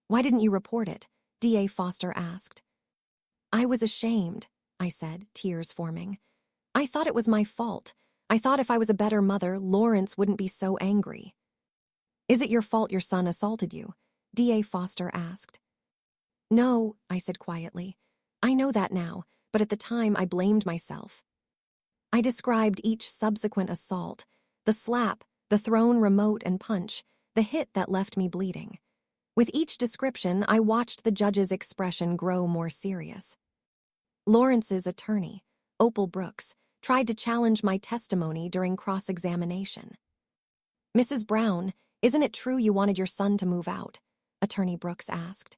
Why didn't you report it? DA Foster asked. I was ashamed, I said, tears forming. I thought it was my fault. I thought if I was a better mother, Lawrence wouldn't be so angry. Is it your fault your son assaulted you? DA Foster asked. No, I said quietly. I know that now, but at the time I blamed myself. I described each subsequent assault, the slap, the thrown remote and punch, the hit that left me bleeding. With each description, I watched the judge's expression grow more serious. Lawrence's attorney, Opal Brooks, tried to challenge my testimony during cross-examination. Mrs. Brown, isn't it true you wanted your son to move out? Attorney Brooks asked.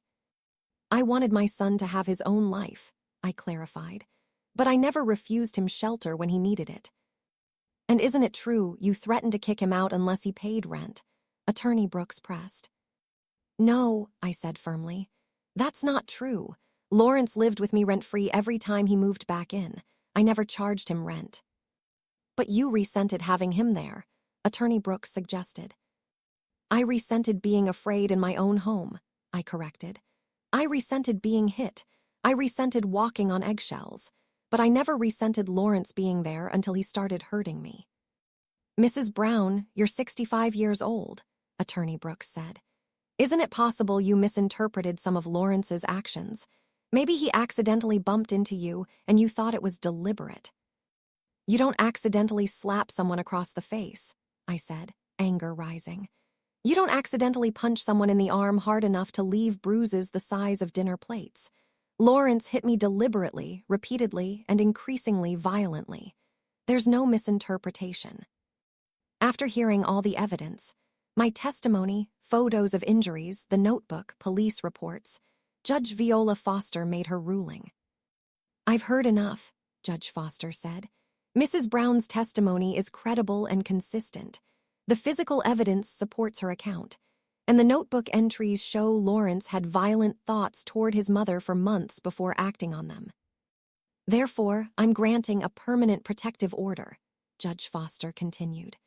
I wanted my son to have his own life, I clarified, but I never refused him shelter when he needed it. And isn't it true you threatened to kick him out unless he paid rent? Attorney Brooks pressed. No, I said firmly. That's not true. Lawrence lived with me rent-free every time he moved back in. I never charged him rent. But you resented having him there, Attorney Brooks suggested. I resented being afraid in my own home, I corrected. I resented being hit. I resented walking on eggshells. But I never resented Lawrence being there until he started hurting me. Mrs. Brown, you're 65 years old, Attorney Brooks said. Isn't it possible you misinterpreted some of Lawrence's actions? Maybe he accidentally bumped into you and you thought it was deliberate. You don't accidentally slap someone across the face, I said, anger rising. You don't accidentally punch someone in the arm hard enough to leave bruises the size of dinner plates. Lawrence hit me deliberately, repeatedly, and increasingly violently. There's no misinterpretation. After hearing all the evidence, my testimony, photos of injuries, the notebook, police reports, Judge Viola Foster made her ruling. "I've heard enough," Judge Foster said. "Mrs. Brown's testimony is credible and consistent. The physical evidence supports her account, and the notebook entries show Lawrence had violent thoughts toward his mother for months before acting on them. Therefore, I'm granting a permanent protective order," Judge Foster continued.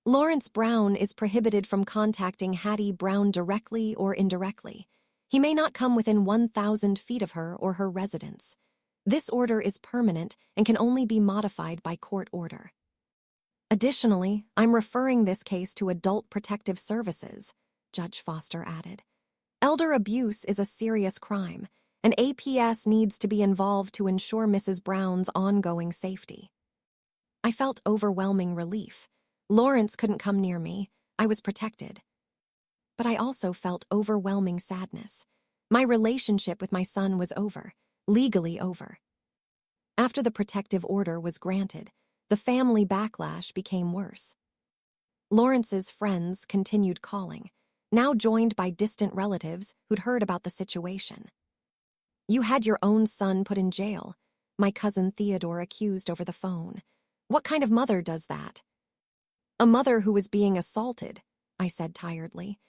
"Lawrence Brown is prohibited from contacting Hattie Brown directly or indirectly. He may not come within 1,000 feet of her or her residence. This order is permanent and can only be modified by court order. Additionally, I'm referring this case to Adult Protective Services," Judge Foster added. "Elder abuse is a serious crime, and APS needs to be involved to ensure Mrs. Brown's ongoing safety." I felt overwhelming relief. Lawrence couldn't come near me. I was protected. But I also felt overwhelming sadness. My relationship with my son was over, legally over. After the protective order was granted, the family backlash became worse. Lawrence's friends continued calling, now joined by distant relatives who'd heard about the situation. "You had your own son put in jail," my cousin Theodore accused over the phone. "What kind of mother does that?" "A mother who was being assaulted," I said tiredly.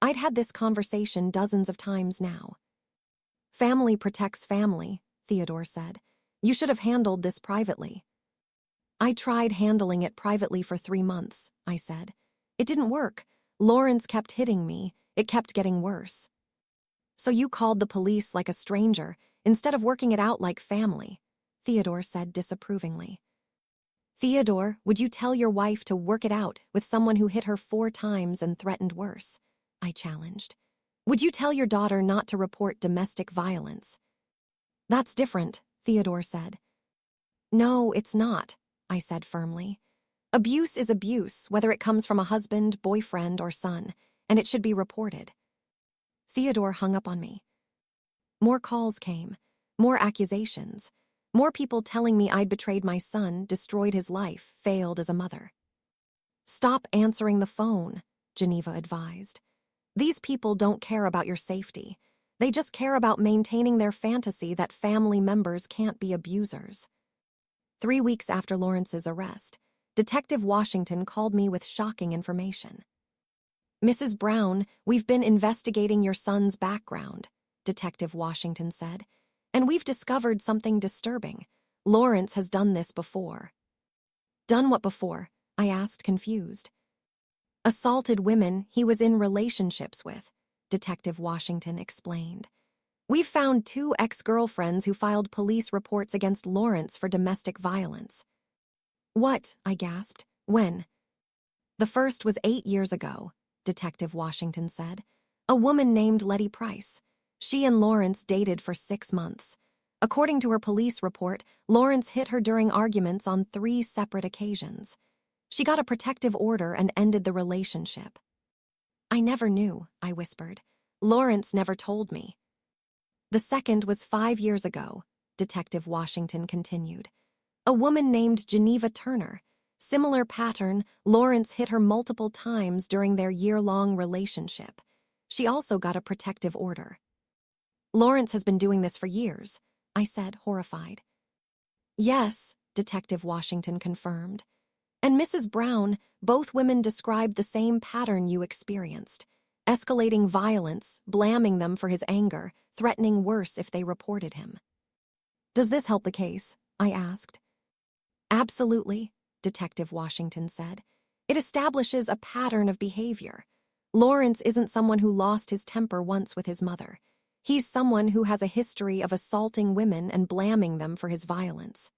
I'd had this conversation dozens of times now. "Family protects family," Theodore said. "You should have handled this privately." "I tried handling it privately for 3 months," I said. "It didn't work. Lawrence kept hitting me. It kept getting worse." "So you called the police like a stranger, instead of working it out like family," Theodore said disapprovingly. "Theodore, would you tell your wife to work it out with someone who hit her 4 times and threatened worse?" I challenged. "Would you tell your daughter not to report domestic violence?" "That's different," Theodore said. "No, it's not," I said firmly. "Abuse is abuse, whether it comes from a husband, boyfriend, or son, and it should be reported." Theodore hung up on me. More calls came, more accusations, more people telling me I'd betrayed my son, destroyed his life, failed as a mother. "Stop answering the phone," Geneva advised. "These people don't care about your safety. They just care about maintaining their fantasy that family members can't be abusers." 3 weeks after Lawrence's arrest, Detective Washington called me with shocking information. "Mrs. Brown, we've been investigating your son's background," Detective Washington said, "and we've discovered something disturbing. Lawrence has done this before." "Done what before?" I asked, confused. "Assaulted women he was in relationships with," Detective Washington explained. "We've found 2 ex-girlfriends who filed police reports against Lawrence for domestic violence." "What?" I gasped. "When?" "The first was 8 years ago," Detective Washington said. "A woman named Letty Price. She and Lawrence dated for 6 months. According to her police report, Lawrence hit her during arguments on 3 separate occasions. She got a protective order and ended the relationship." "I never knew," I whispered. "Lawrence never told me." "The second was 5 years ago," Detective Washington continued. "A woman named Geneva Turner. Similar pattern, Lawrence hit her multiple times during their year-long relationship. She also got a protective order." "Lawrence has been doing this for years," I said, horrified. "Yes," Detective Washington confirmed. "And Mrs. Brown, both women described the same pattern you experienced. Escalating violence, blaming them for his anger, threatening worse if they reported him." "Does this help the case?" I asked. "Absolutely," Detective Washington said. "It establishes a pattern of behavior. Lawrence isn't someone who lost his temper once with his mother. He's someone who has a history of assaulting women and blaming them for his violence."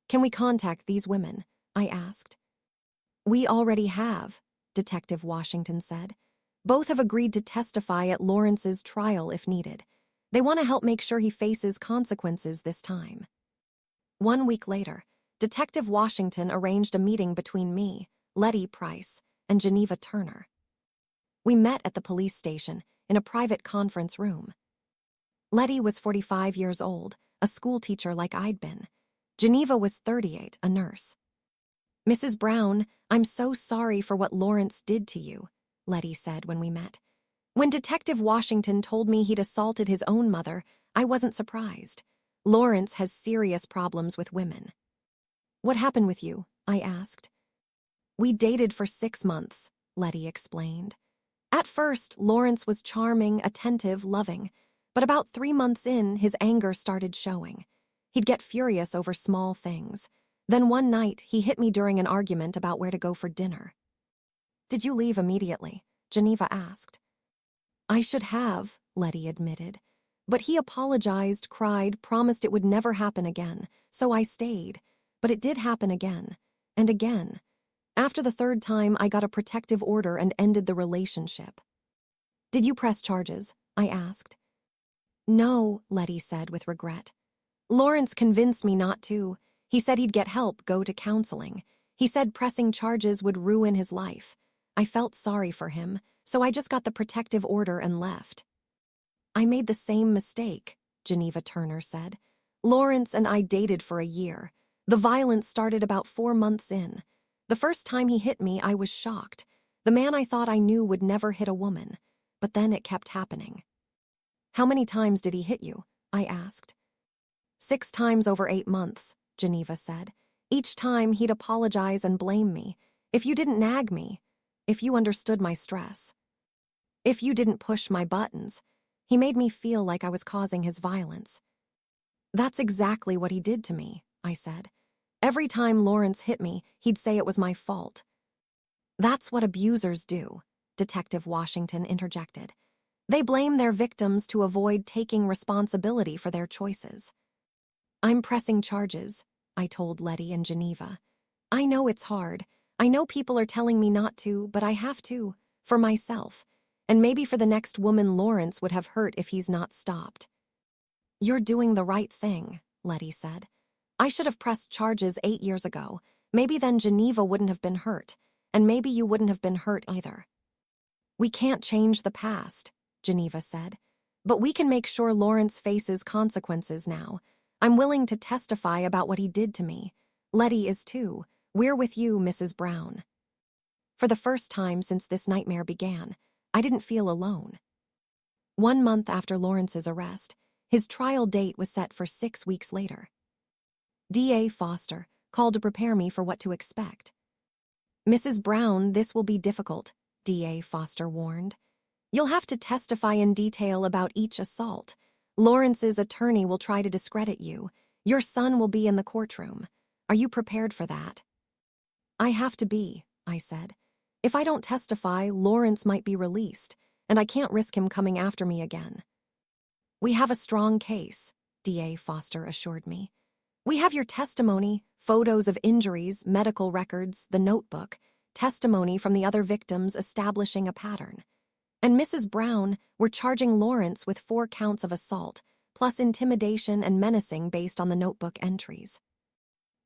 "Can we contact these women?" I asked. "We already have," Detective Washington said. "Both have agreed to testify at Lawrence's trial if needed. They want to help make sure he faces consequences this time." 1 week later, Detective Washington arranged a meeting between me, Letty Price, and Geneva Turner. We met at the police station in a private conference room. Letty was 45 years old, a schoolteacher like I'd been. Geneva was 38, a nurse. Mrs. Brown, I'm so sorry for what Lawrence did to you, Letty said when we met. When Detective Washington told me he'd assaulted his own mother, I wasn't surprised. Lawrence has serious problems with women. What happened with you? I asked. We dated for 6 months, Letty explained. At first, Lawrence was charming, attentive, loving, but about 3 months in, his anger started showing. He'd get furious over small things. Then one night, he hit me during an argument about where to go for dinner. Did you leave immediately? Geneva asked. I should have, Letty admitted. But he apologized, cried, promised it would never happen again, so I stayed. But it did happen again, and again. After the 3rd time, I got a protective order and ended the relationship. Did you press charges? I asked. No, Letty said with regret. Lawrence convinced me not to. He said he'd get help, go to counseling. He said pressing charges would ruin his life. I felt sorry for him, so I just got the protective order and left. I made the same mistake, Geneva Turner said. Lawrence and I dated for a year. The violence started about 4 months in. The first time he hit me, I was shocked. The man I thought I knew would never hit a woman. But then it kept happening. How many times did he hit you? I asked. 6 times over 8 months, Geneva said. Each time he'd apologize and blame me. If you didn't nag me. If you understood my stress. If you didn't push my buttons. He made me feel like I was causing his violence. That's exactly what he did to me, I said. Every time Lawrence hit me, he'd say it was my fault. That's what abusers do, Detective Washington interjected. They blame their victims to avoid taking responsibility for their choices. I'm pressing charges, I told Letty and Geneva. I know it's hard. I know people are telling me not to, but I have to, for myself. And maybe for the next woman Lawrence would have hurt if he's not stopped. You're doing the right thing, Letty said. I should have pressed charges 8 years ago. Maybe then Geneva wouldn't have been hurt, and maybe you wouldn't have been hurt either. We can't change the past, Geneva said, but we can make sure Lawrence faces consequences now. I'm willing to testify about what he did to me. Letty is too. We're with you, Mrs. Brown. For the first time since this nightmare began, I didn't feel alone. 1 month after Lawrence's arrest, his trial date was set for 6 weeks later. D.A. Foster called to prepare me for what to expect. Mrs. Brown, this will be difficult, D.A. Foster warned. You'll have to testify in detail about each assault. Lawrence's attorney will try to discredit you. Your son will be in the courtroom. Are you prepared for that? I have to be, I said. If I don't testify, Lawrence might be released, and I can't risk him coming after me again. We have a strong case, D.A. Foster assured me. We have your testimony, photos of injuries, medical records, the notebook, testimony from the other victims establishing a pattern. And Mrs. Brown, we're charging Lawrence with 4 counts of assault, plus intimidation and menacing based on the notebook entries.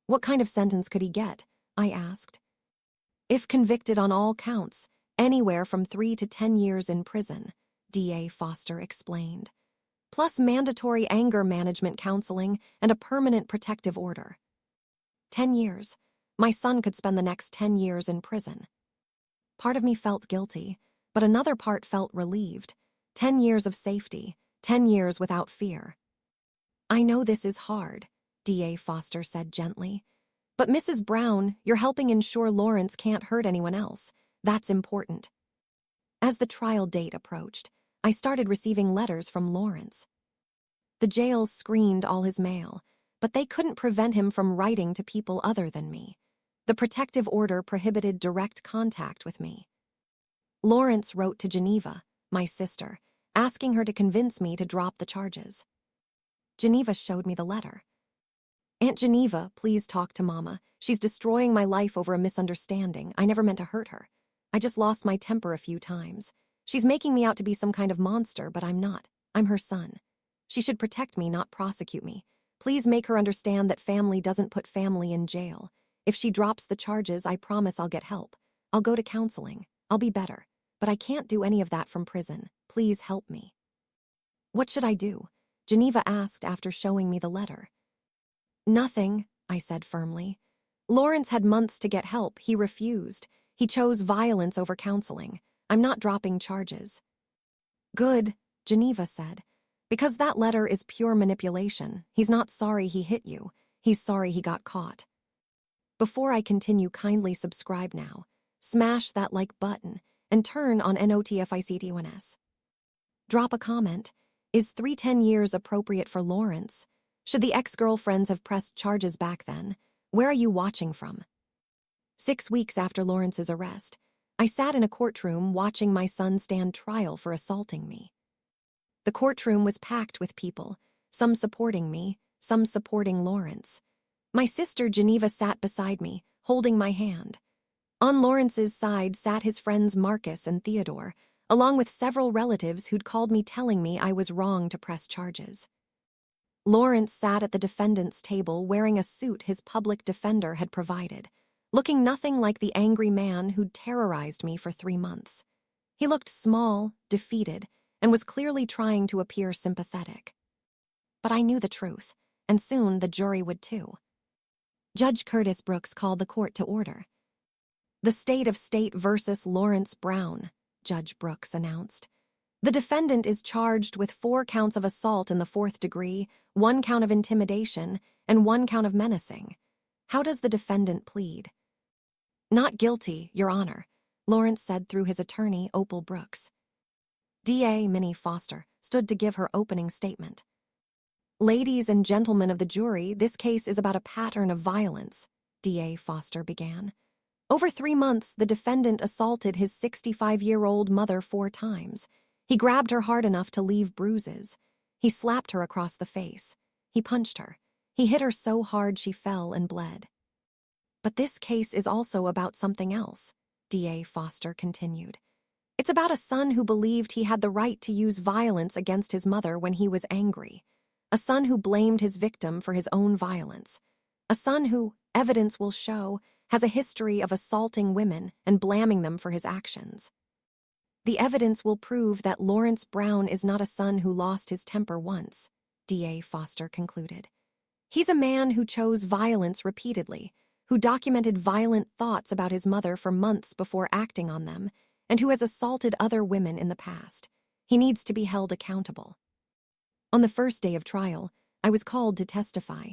What kind of sentence could he get? I asked. If convicted on all counts, anywhere from 3 to 10 years in prison, D.A. Foster explained. Plus mandatory anger management counseling and a permanent protective order. 10 years. My son could spend the next 10 years in prison. Part of me felt guilty, but another part felt relieved. 10 years of safety, 10 years without fear. I know this is hard, D.A. Foster said gently. But Mrs. Brown, you're helping ensure Lawrence can't hurt anyone else. That's important. As the trial date approached, I started receiving letters from Lawrence. The jails screened all his mail, but they couldn't prevent him from writing to people other than me. The protective order prohibited direct contact with me. Lawrence wrote to Geneva, my sister, asking her to convince me to drop the charges. Geneva showed me the letter. Aunt Geneva, please talk to Mama. She's destroying my life over a misunderstanding. I never meant to hurt her. I just lost my temper a few times. She's making me out to be some kind of monster, but I'm not. I'm her son. She should protect me, not prosecute me. Please make her understand that family doesn't put family in jail. If she drops the charges, I promise I'll get help. I'll go to counseling. I'll be better. But I can't do any of that from prison. Please help me. What should I do? Geneva asked after showing me the letter. Nothing, I said firmly. Lawrence had months to get help. He refused. He chose violence over counseling. I'm not dropping charges. Good, Geneva said. Because that letter is pure manipulation. He's not sorry he hit you. He's sorry he got caught. Before I continue, kindly subscribe now. Smash that like button and turn on NOTFICTONS. Drop a comment. Is 310 years appropriate for Lawrence? Should the ex-girlfriends have pressed charges back then? Where are you watching from? 6 weeks after Lawrence's arrest, I sat in a courtroom watching my son stand trial for assaulting me. The courtroom was packed with people, some supporting me, some supporting Lawrence. My sister Geneva sat beside me, holding my hand. On Lawrence's side sat his friends Marcus and Theodore, along with several relatives who'd called me telling me I was wrong to press charges. Lawrence sat at the defendant's table wearing a suit his public defender had provided, looking nothing like the angry man who'd terrorized me for 3 months. He looked small, defeated, and was clearly trying to appear sympathetic. But I knew the truth, and soon the jury would too. Judge Curtis Brooks called the court to order. The state of State versus Lawrence Brown, Judge Brooks announced. The defendant is charged with 4 counts of assault in the 4th degree, 1 count of intimidation, and 1 count of menacing. How does the defendant plead? Not guilty, Your Honor, Lawrence said through his attorney, Opal Brooks. DA Minnie Foster stood to give her opening statement. Ladies and gentlemen of the jury, this case is about a pattern of violence, DA Foster began. Over 3 months, the defendant assaulted his 65-year-old mother 4 times. He grabbed her hard enough to leave bruises. He slapped her across the face. He punched her. He hit her so hard she fell and bled. But this case is also about something else, DA Foster continued. It's about a son who believed he had the right to use violence against his mother when he was angry. A son who blamed his victim for his own violence. A son who, evidence will show, has a history of assaulting women and blaming them for his actions. The evidence will prove that Lawrence Brown is not a son who lost his temper once, DA Foster concluded. He's a man who chose violence repeatedly, who documented violent thoughts about his mother for months before acting on them, and who has assaulted other women in the past. He needs to be held accountable. On the first day of trial, I was called to testify.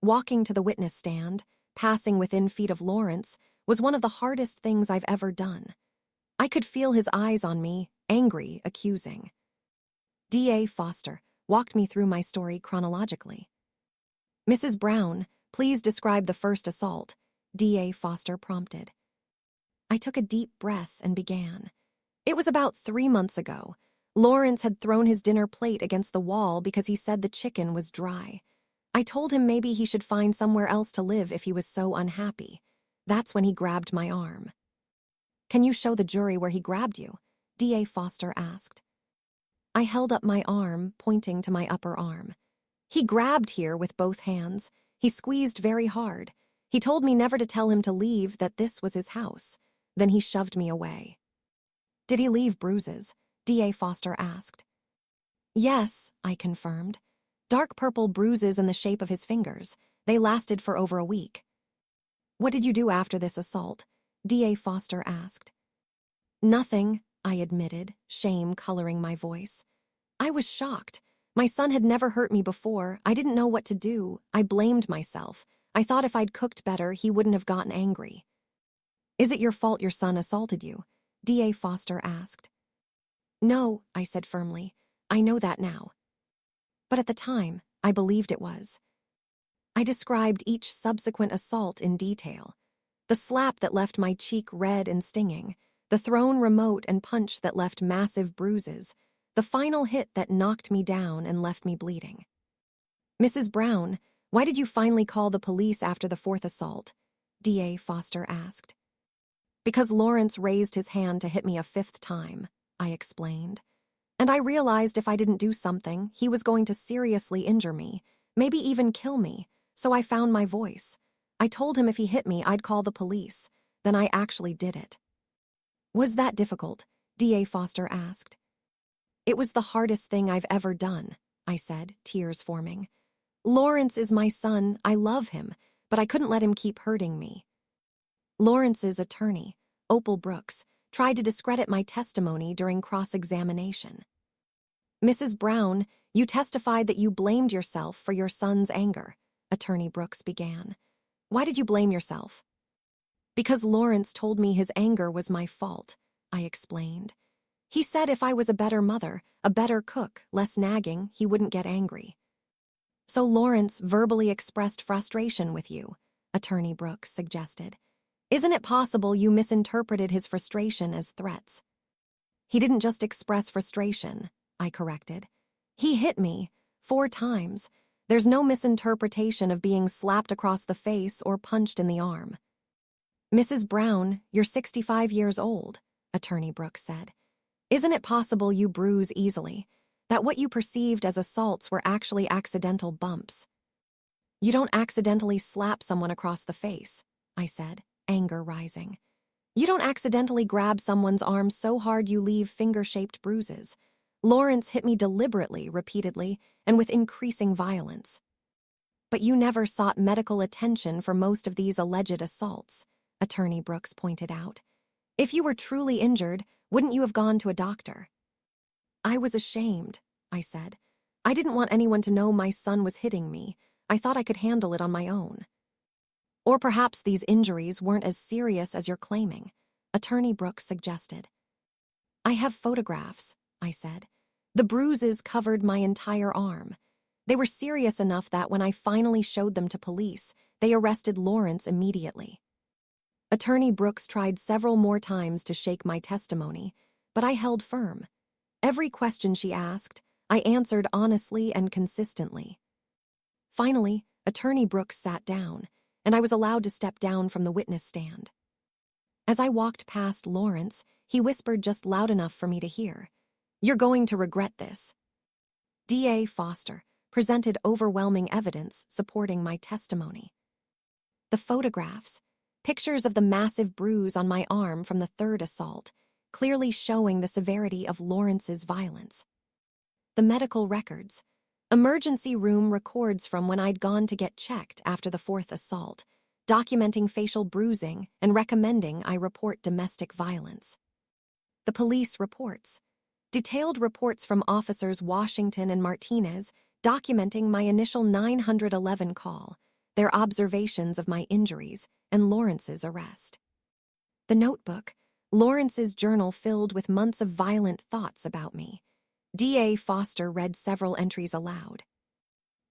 Walking to the witness stand, passing within feet of Lawrence, was one of the hardest things I've ever done. I could feel his eyes on me, angry, accusing. DA Foster walked me through my story chronologically. Mrs. Brown, please describe the first assault, DA Foster prompted. I took a deep breath and began. It was about 3 months ago. Lawrence had thrown his dinner plate against the wall because he said the chicken was dry. I told him maybe he should find somewhere else to live if he was so unhappy. That's when he grabbed my arm. Can you show the jury where he grabbed you? DA Foster asked. I held up my arm, pointing to my upper arm. He grabbed here with both hands. He squeezed very hard. He told me never to tell him to leave, that this was his house. Then he shoved me away. Did he leave bruises? DA Foster asked. Yes, I confirmed. Dark purple bruises in the shape of his fingers. They lasted for over a week. What did you do after this assault? DA Foster asked. Nothing, I admitted, shame coloring my voice. I was shocked. My son had never hurt me before. I didn't know what to do. I blamed myself. I thought if I'd cooked better, he wouldn't have gotten angry. Is it your fault your son assaulted you? DA Foster asked. No, I said firmly. I know that now. But at the time, I believed it was. I described each subsequent assault in detail. The slap that left my cheek red and stinging, the thrown remote and punch that left massive bruises, the final hit that knocked me down and left me bleeding. Mrs. Brown, why did you finally call the police after the 4th assault? DA Foster asked. Because Lawrence raised his hand to hit me a 5th time, I explained. And I realized if I didn't do something, he was going to seriously injure me, maybe even kill me, so I found my voice. I told him if he hit me, I'd call the police. Then I actually did it. Was that difficult? DA Foster asked. It was the hardest thing I've ever done, I said, tears forming. Lawrence is my son. I love him. but I couldn't let him keep hurting me. Lawrence's attorney, Opal Brooks, tried to discredit my testimony during cross-examination. Mrs. Brown, you testified that you blamed yourself for your son's anger, Attorney Brooks began. Why did you blame yourself? Because Lawrence told me his anger was my fault, I explained. He said if I was a better mother, a better cook, less nagging, he wouldn't get angry. So Lawrence verbally expressed frustration with you, Attorney Brooks suggested. Isn't it possible you misinterpreted his frustration as threats? He didn't just express frustration, I corrected. He hit me 4 times. There's no misinterpretation of being slapped across the face or punched in the arm. Mrs. Brown, you're 65 years old, Attorney Brooks said. Isn't it possible you bruise easily, that what you perceived as assaults were actually accidental bumps? You don't accidentally slap someone across the face, I said, anger rising. You don't accidentally grab someone's arm so hard you leave finger-shaped bruises. Lawrence hit me deliberately, repeatedly, and with increasing violence. But you never sought medical attention for most of these alleged assaults, Attorney Brooks pointed out. If you were truly injured, wouldn't you have gone to a doctor? I was ashamed, I said. I didn't want anyone to know my son was hitting me. I thought I could handle it on my own. Or perhaps these injuries weren't as serious as you're claiming, Attorney Brooks suggested. I have photographs, I said. The bruises covered my entire arm. They were serious enough that when I finally showed them to police, they arrested Lawrence immediately. Attorney Brooks tried several more times to shake my testimony, but I held firm. Every question she asked, I answered honestly and consistently. Finally, Attorney Brooks sat down, and I was allowed to step down from the witness stand. As I walked past Lawrence, he whispered just loud enough for me to hear, "You're going to regret this." D.A. Foster presented overwhelming evidence supporting my testimony. The photographs, pictures of the massive bruise on my arm from the 3rd assault, clearly showing the severity of Lawrence's violence. The medical records, emergency room records from when I'd gone to get checked after the 4th assault, documenting facial bruising and recommending I report domestic violence. The police reports, detailed reports from officers Washington and Martinez documenting my initial 911 call, their observations of my injuries, and Lawrence's arrest. The notebook, Lawrence's journal filled with months of violent thoughts about me. D.A. Foster read several entries aloud.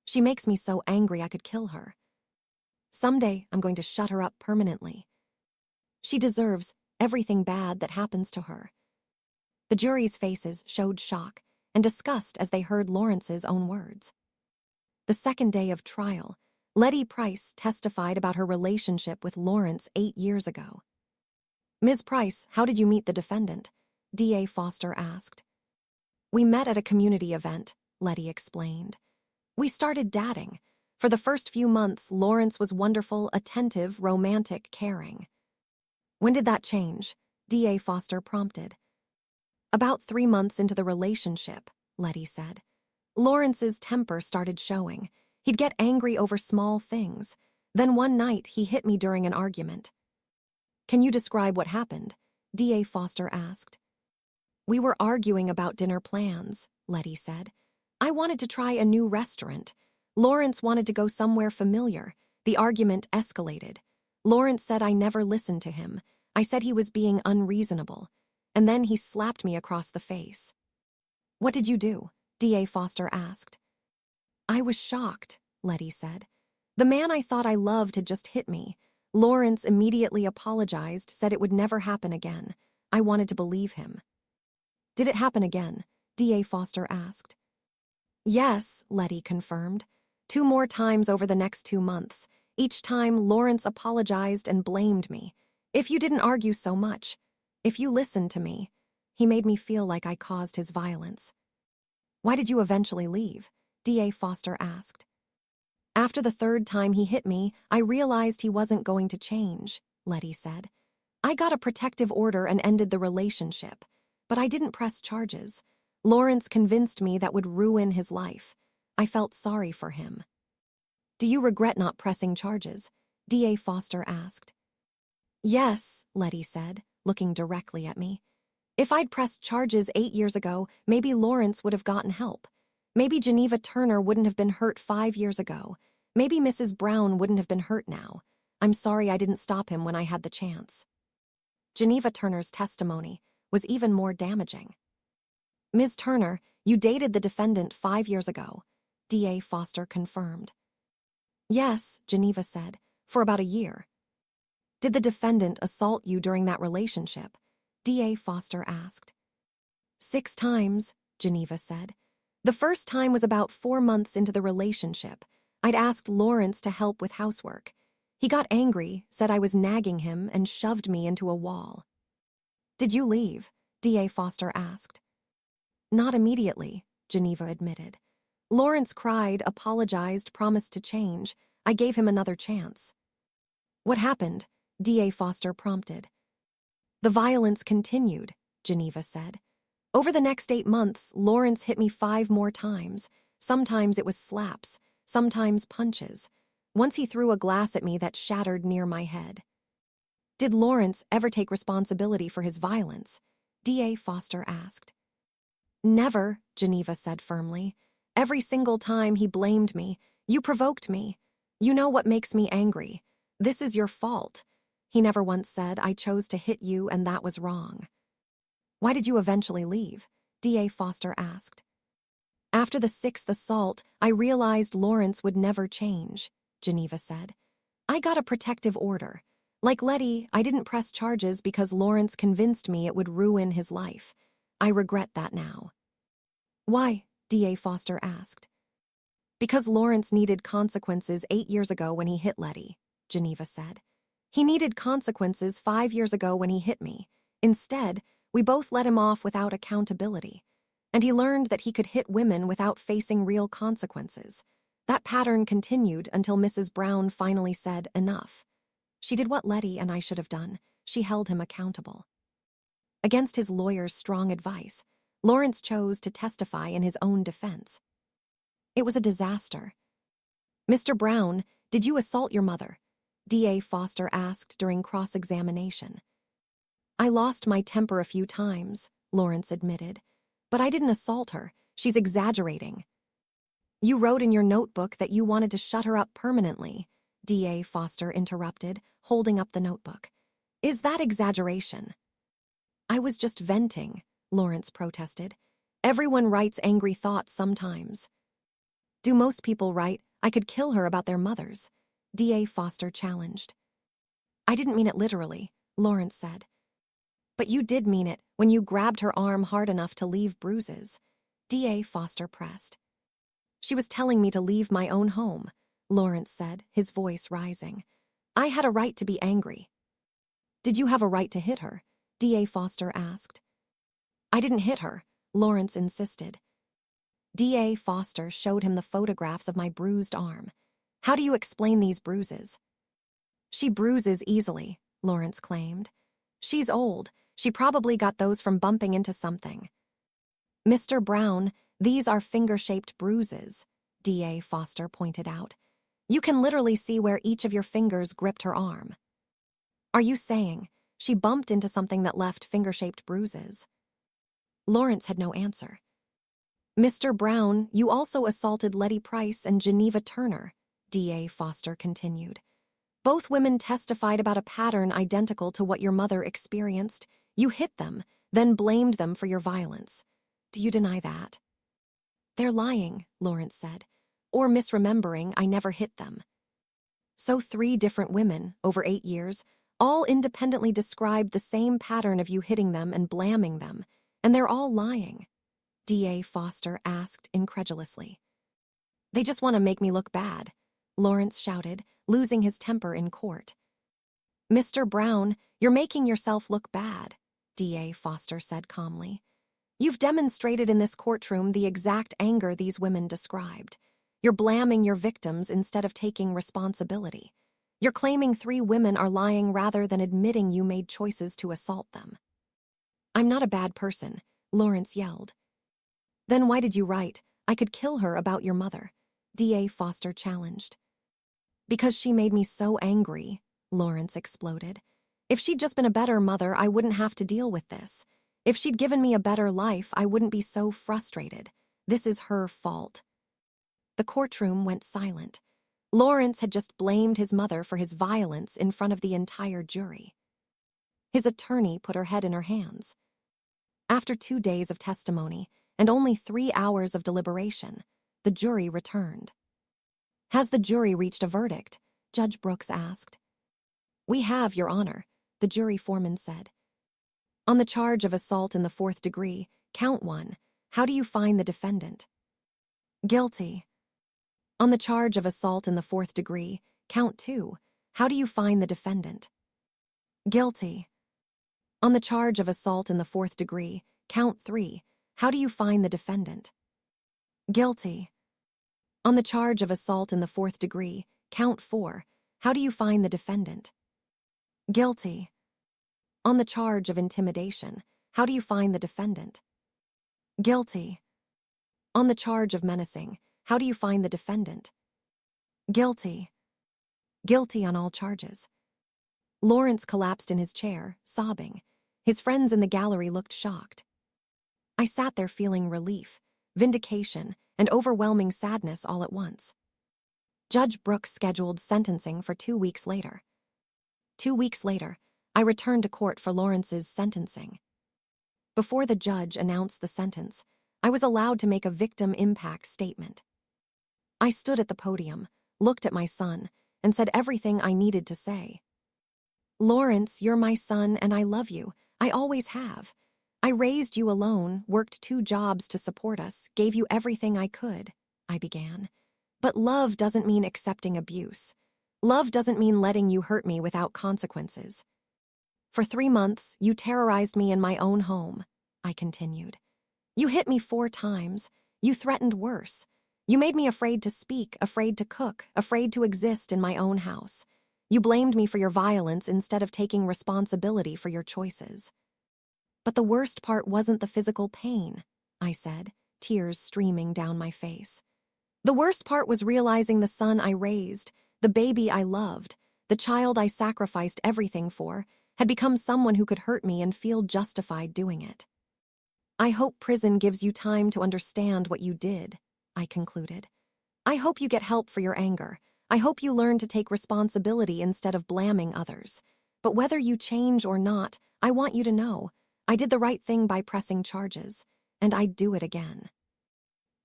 She makes me so angry I could kill her. Someday I'm going to shut her up permanently. She deserves everything bad that happens to her. The jury's faces showed shock and disgust as they heard Lawrence's own words. The second day of trial, Letty Price testified about her relationship with Lawrence 8 years ago. Ms. Price, how did you meet the defendant? D.A. Foster asked. We met at a community event, Letty explained. We started dating. For the first few months, Lawrence was wonderful, attentive, romantic, caring. When did that change? D.A. Foster prompted. About 3 months into the relationship, Letty said. Lawrence's temper started showing. He'd get angry over small things. Then one night, he hit me during an argument. Can you describe what happened? D.A. Foster asked. We were arguing about dinner plans, Letty said. I wanted to try a new restaurant. Lawrence wanted to go somewhere familiar. The argument escalated. Lawrence said I never listened to him. I said he was being unreasonable. And then he slapped me across the face. What did you do? D.A. Foster asked. I was shocked, Letty said. The man I thought I loved had just hit me. Lawrence immediately apologized, said it would never happen again. I wanted to believe him. Did it happen again? D.A. Foster asked. Yes, Letty confirmed. 2 more times over the next 2 months. Each time, Lawrence apologized and blamed me. If you didn't argue so much, if you listened to me, he made me feel like I caused his violence. Why did you eventually leave? D.A. Foster asked. After the 3rd time he hit me, I realized he wasn't going to change, Letty said. I got a protective order and ended the relationship, but I didn't press charges. Lawrence convinced me that would ruin his life. I felt sorry for him. Do you regret not pressing charges? D.A. Foster asked. Yes, Letty said, looking directly at me. If I'd pressed charges 8 years ago, maybe Lawrence would have gotten help. Maybe Geneva Turner wouldn't have been hurt 5 years ago. Maybe Mrs. Brown wouldn't have been hurt now. I'm sorry I didn't stop him when I had the chance. Geneva Turner's testimony was even more damaging. Ms. Turner, you dated the defendant 5 years ago, D.A. Foster confirmed. Yes, Geneva said, for about a year. Did the defendant assault you during that relationship? D.A. Foster asked. 6 times, Geneva said. The first time was about 4 months into the relationship. I'd asked Lawrence to help with housework. He got angry, said I was nagging him, and shoved me into a wall. Did you leave? D.A. Foster asked. Not immediately, Geneva admitted. Lawrence cried, apologized, promised to change. I gave him another chance. What happened? D.A. Foster prompted. The violence continued, Geneva said. Over the next 8 months, Lawrence hit me 5 more times. Sometimes it was slaps, sometimes punches. Once he threw a glass at me that shattered near my head. Did Lawrence ever take responsibility for his violence? D.A. Foster asked. Never, Geneva said firmly. Every single time he blamed me. You provoked me. You know what makes me angry. This is your fault. He never once said, I chose to hit you and that was wrong. Why did you eventually leave? D.A. Foster asked. After the 6th assault, I realized Lawrence would never change, Geneva said. I got a protective order. Like Letty, I didn't press charges because Lawrence convinced me it would ruin his life. I regret that now. Why? D.A. Foster asked. Because Lawrence needed consequences 8 years ago when he hit Letty, Geneva said. He needed consequences 5 years ago when he hit me. Instead, we both let him off without accountability. And he learned that he could hit women without facing real consequences. That pattern continued until Mrs. Brown finally said, enough. She did what Letty and I should have done. She held him accountable. Against his lawyer's strong advice, Lawrence chose to testify in his own defense. It was a disaster. Mr. Brown, did you assault your mother? D.A. Foster asked during cross-examination. I lost my temper a few times, Lawrence admitted. But I didn't assault her. She's exaggerating. You wrote in your notebook that you wanted to shut her up permanently, D.A. Foster interrupted, holding up the notebook. Is that exaggeration? I was just venting, Lawrence protested. Everyone writes angry thoughts sometimes. Do most people write, I could kill her about their mothers? D.A. Foster challenged. I didn't mean it literally, Lawrence said. But you did mean it when you grabbed her arm hard enough to leave bruises. D.A. Foster pressed. She was telling me to leave my own home, Lawrence said, his voice rising. I had a right to be angry. Did you have a right to hit her? D.A. Foster asked. I didn't hit her, Lawrence insisted. D.A. Foster showed him the photographs of my bruised arm. How do you explain these bruises? She bruises easily, Lawrence claimed. She's old. She probably got those from bumping into something. Mr. Brown, these are finger-shaped bruises, D.A. Foster pointed out. You can literally see where each of your fingers gripped her arm. Are you saying she bumped into something that left finger-shaped bruises? Lawrence had no answer. Mr. Brown, you also assaulted Letty Price and Geneva Turner, D.A. Foster continued. Both women testified about a pattern identical to what your mother experienced. You hit them, then blamed them for your violence. Do you deny that? They're lying, Lawrence said, or misremembering I never hit them. So 3 different women, over 8 years, all independently described the same pattern of you hitting them and blaming them, and they're all lying, D.A. Foster asked incredulously. They just want to make me look bad, Lawrence shouted, losing his temper in court. Mr. Brown, you're making yourself look bad, D.A. Foster said calmly. You've demonstrated in this courtroom the exact anger these women described. You're blaming your victims instead of taking responsibility. You're claiming 3 women are lying rather than admitting you made choices to assault them. I'm not a bad person, Lawrence yelled. Then why did you write, I could kill her about your mother? D.A. Foster challenged. Because she made me so angry, Lawrence exploded. If she'd just been a better mother, I wouldn't have to deal with this. If she'd given me a better life, I wouldn't be so frustrated. This is her fault. The courtroom went silent. Lawrence had just blamed his mother for his violence in front of the entire jury. His attorney put her head in her hands. After 2 days of testimony and only 3 hours of deliberation, the jury returned. "Has the jury reached a verdict?" Judge Brooks asked. "We have, Your Honor," the jury foreman said. "On the charge of assault in the 4th degree, count 1, how do you find the defendant?" "Guilty." "On the charge of assault in the 4th degree, count 2, how do you find the defendant?" "Guilty." "On the charge of assault in the 4th degree, count 3, how do you find the defendant?" "Guilty." "On the charge of assault in the 4th degree, count 4, how do you find the defendant?" "Guilty." "On the charge of intimidation, how do you find the defendant?" "Guilty." "On the charge of menacing, how do you find the defendant?" "Guilty." "Guilty on all charges." Lawrence collapsed in his chair, sobbing. His friends in the gallery looked shocked. I sat there feeling relief, vindication, and overwhelming sadness all at once. Judge Brooks scheduled sentencing for 2 weeks later. 2 weeks later, I returned to court for Lawrence's sentencing. Before the judge announced the sentence, I was allowed to make a victim impact statement. I stood at the podium, looked at my son, and said everything I needed to say. "Lawrence, you're my son and I love you. I always have. I raised you alone, worked 2 jobs to support us, gave you everything I could," I began. "But love doesn't mean accepting abuse. Love doesn't mean letting you hurt me without consequences. For 3 months, you terrorized me in my own home," I continued. "You hit me 4 times. You threatened worse. You made me afraid to speak, afraid to cook, afraid to exist in my own house. You blamed me for your violence instead of taking responsibility for your choices." "But the worst part wasn't the physical pain," I said, tears streaming down my face. "The worst part was realizing the son I raised, the baby I loved, the child I sacrificed everything for, had become someone who could hurt me and feel justified doing it. I hope prison gives you time to understand what you did," I concluded. "I hope you get help for your anger. I hope you learn to take responsibility instead of blaming others. But whether you change or not, I want you to know, I did the right thing by pressing charges, and I'd do it again."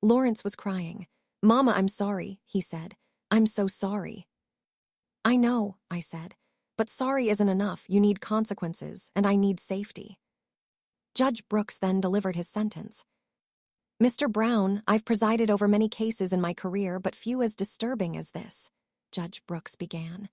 Lawrence was crying. "Mama, I'm sorry," he said. "I'm so sorry." "I know," I said, "but sorry isn't enough. You need consequences, and I need safety." Judge Brooks then delivered his sentence. "Mr. Brown, I've presided over many cases in my career, but few as disturbing as this," Judge Brooks began.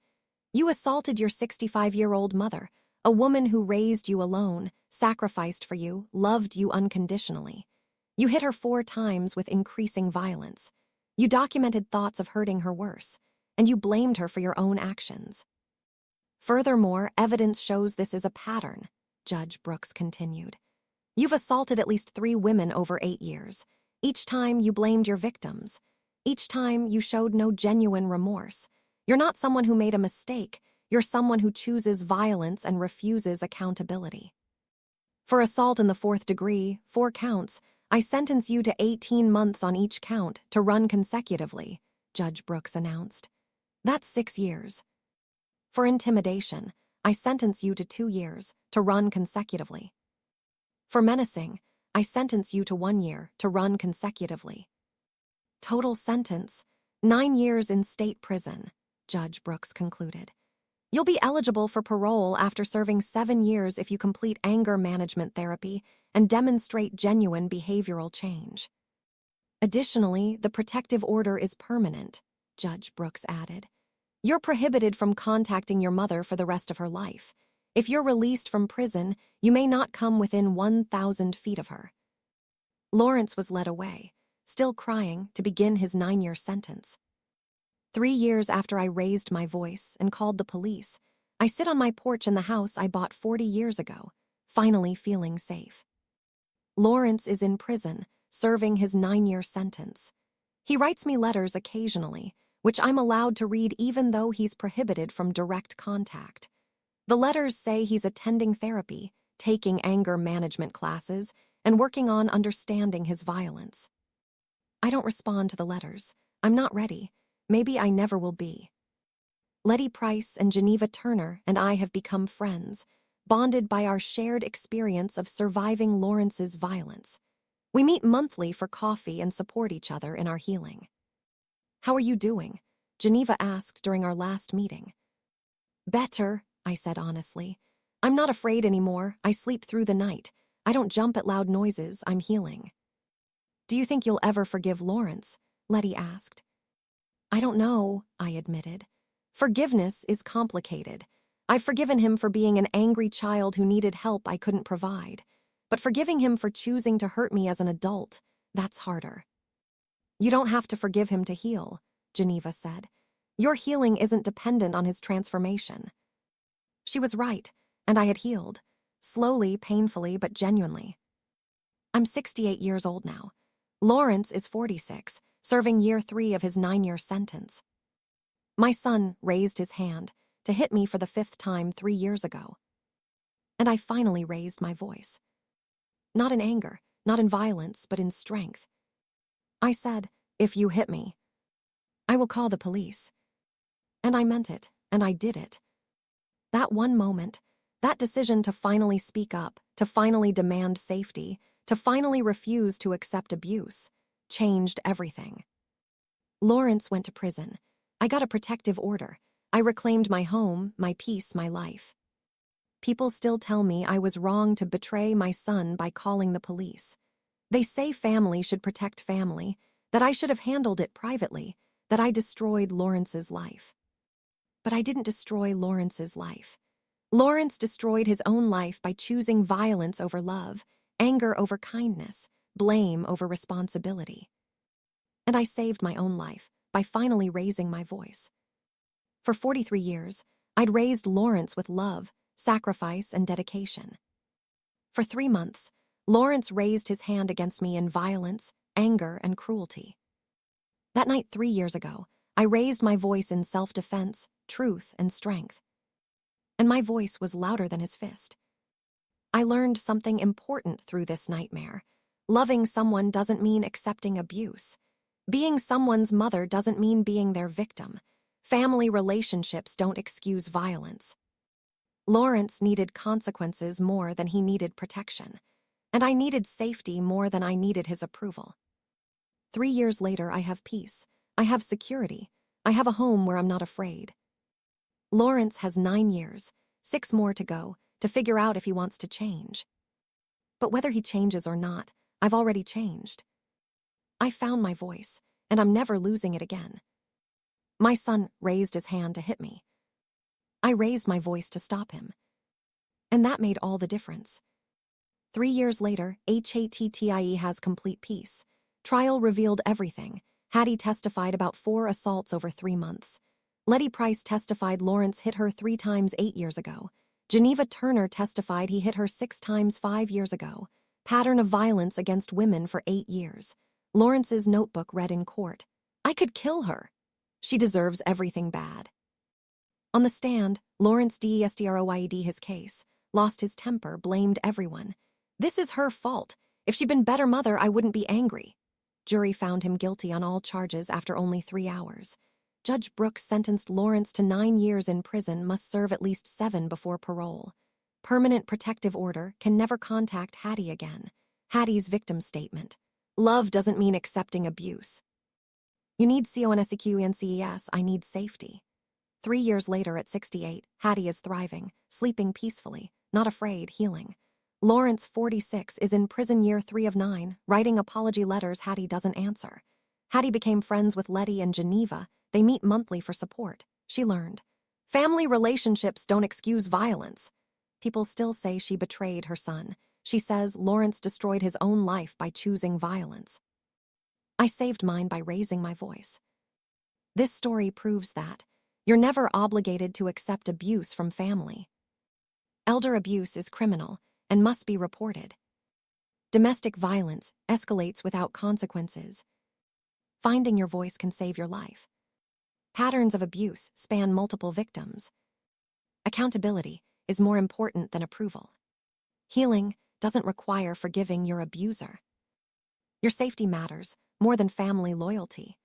"You assaulted your 65-year-old mother, a woman who raised you alone, sacrificed for you, loved you unconditionally. You hit her 4 times with increasing violence. You documented thoughts of hurting her worse, and you blamed her for your own actions. Furthermore, evidence shows this is a pattern," Judge Brooks continued. "You've assaulted at least 3 women over 8 years. Each time you blamed your victims. Each time you showed no genuine remorse. You're not someone who made a mistake. You're someone who chooses violence and refuses accountability. For assault in the 4th degree, 4 counts, I sentence you to 18 months on each count to run consecutively," Judge Brooks announced. "That's 6 years. For intimidation, I sentence you to 2 years to run consecutively. For menacing, I sentence you to 1 year to run consecutively. Total sentence, 9 years in state prison," Judge Brooks concluded. "You'll be eligible for parole after serving 7 years if you complete anger management therapy and demonstrate genuine behavioral change. Additionally, the protective order is permanent," Judge Brooks added. "You're prohibited from contacting your mother for the rest of her life. If you're released from prison, you may not come within 1,000 feet of her." Lawrence was led away, still crying, to begin his 9-year sentence. 3 years after I raised my voice and called the police, I sit on my porch in the house I bought 40 years ago, finally feeling safe. Lawrence is in prison, serving his 9-year sentence. He writes me letters occasionally, which I'm allowed to read even though he's prohibited from direct contact. The letters say he's attending therapy, taking anger management classes, and working on understanding his violence. I don't respond to the letters. I'm not ready. Maybe I never will be. Letty Price and Geneva Turner and I have become friends, bonded by our shared experience of surviving Lawrence's violence. We meet monthly for coffee and support each other in our healing. "How are you doing?" Geneva asked during our last meeting. "Better," I said honestly. "I'm not afraid anymore. I sleep through the night. I don't jump at loud noises. I'm healing." "Do you think you'll ever forgive Lawrence?" Letty asked. "I don't know," I admitted. "Forgiveness is complicated. I've forgiven him for being an angry child who needed help I couldn't provide. But forgiving him for choosing to hurt me as an adult, that's harder." "You don't have to forgive him to heal," Geneva said. "Your healing isn't dependent on his transformation." She was right, and I had healed. Slowly, painfully, but genuinely. I'm 68 years old now. Lawrence is 46, serving year 3 of his 9-year sentence. My son raised his hand to hit me for the 5th time 3 years ago. And I finally raised my voice. Not in anger, not in violence, but in strength. I said, "If you hit me, I will call the police." And I meant it, and I did it. That one moment, that decision to finally speak up, to finally demand safety, to finally refuse to accept abuse, changed everything. Lawrence went to prison. I got a protective order. I reclaimed my home, my peace, my life. People still tell me I was wrong to betray my son by calling the police. They say family should protect family, that I should have handled it privately, that I destroyed Lawrence's life. But I didn't destroy Lawrence's life. Lawrence destroyed his own life by choosing violence over love, anger over kindness, blame over responsibility. And I saved my own life by finally raising my voice. For 43 years, I'd raised Lawrence with love, sacrifice, and dedication. For 3 months, Lawrence raised his hand against me in violence, anger, and cruelty. That night 3 years ago, I raised my voice in self-defense, truth, and strength. And my voice was louder than his fist. I learned something important through this nightmare. Loving someone doesn't mean accepting abuse. Being someone's mother doesn't mean being their victim. Family relationships don't excuse violence. Lawrence needed consequences more than he needed protection, and I needed safety more than I needed his approval. 3 years later, I have peace. I have security. I have a home where I'm not afraid. Lawrence has 9 years, 6 more to go, to figure out if he wants to change. But whether he changes or not, I've already changed. I found my voice, and I'm never losing it again. My son raised his hand to hit me. I raised my voice to stop him. And that made all the difference. 3 years later, Hattie has complete peace. Trial revealed everything. Hattie testified about 4 assaults over 3 months. Letty Price testified Lawrence hit her 3 times 8 years ago. Geneva Turner testified he hit her 6 times 5 years ago. Pattern of violence against women for 8 years. Lawrence's notebook read in court. I could kill her. She deserves everything bad. On the stand, Lawrence destroyed his case, lost his temper, blamed everyone. This is her fault. If she'd been better mother, I wouldn't be angry. Jury found him guilty on all charges after only 3 hours. Judge Brooks sentenced Lawrence to 9 years in prison, must serve at least 7 before parole. Permanent protective order, can never contact Hattie again. Hattie's victim statement. Love doesn't mean accepting abuse. You need CONSEQ and CES, I need safety. 3 years later at 68, Hattie is thriving, sleeping peacefully, not afraid, healing. Lawrence, 46, is in prison year 3 of 9, writing apology letters Hattie doesn't answer. Hattie became friends with Letty and Geneva. They meet monthly for support. She learned. Family relationships don't excuse violence. People still say she betrayed her son. She says Lawrence destroyed his own life by choosing violence. I saved mine by raising my voice. This story proves that you're never obligated to accept abuse from family. Elder abuse is criminal and must be reported. Domestic violence escalates without consequences. Finding your voice can save your life. Patterns of abuse span multiple victims. Accountability is more important than approval. Healing doesn't require forgiving your abuser. Your safety matters more than family loyalty.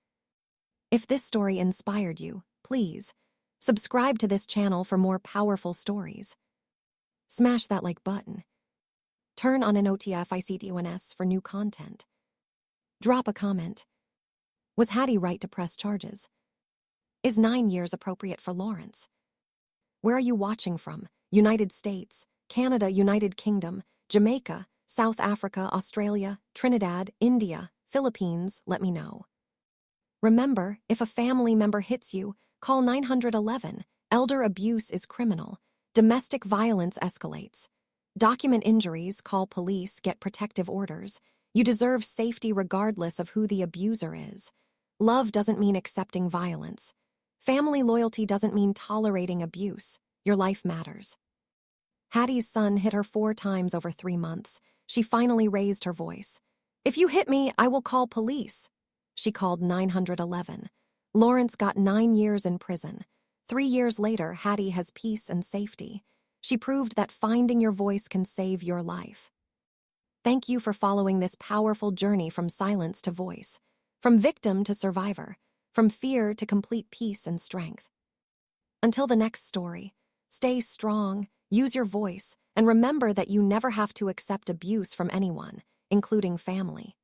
If this story inspired you, please subscribe to this channel for more powerful stories. Smash that like button. Turn on notifications for new content. Drop a comment. Was Hattie right to press charges? Is 9 years appropriate for Lawrence? Where are you watching from? United States, Canada, United Kingdom, Jamaica, South Africa, Australia, Trinidad, India, Philippines? Let me know. Remember, if a family member hits you, call 911. Elder abuse is criminal. Domestic violence escalates. Document injuries, call police, get protective orders. You deserve safety regardless of who the abuser is. Love doesn't mean accepting violence. Family loyalty doesn't mean tolerating abuse. Your life matters. Hattie's son hit her 4 times over 3 months. She finally raised her voice. If you hit me, I will call police. She called 911. Lawrence got 9 years in prison. 3 years later, Hattie has peace and safety. She proved that finding your voice can save your life. Thank you for following this powerful journey from silence to voice, from victim to survivor, from fear to complete peace and strength. Until the next story, stay strong, use your voice, and remember that you never have to accept abuse from anyone, including family.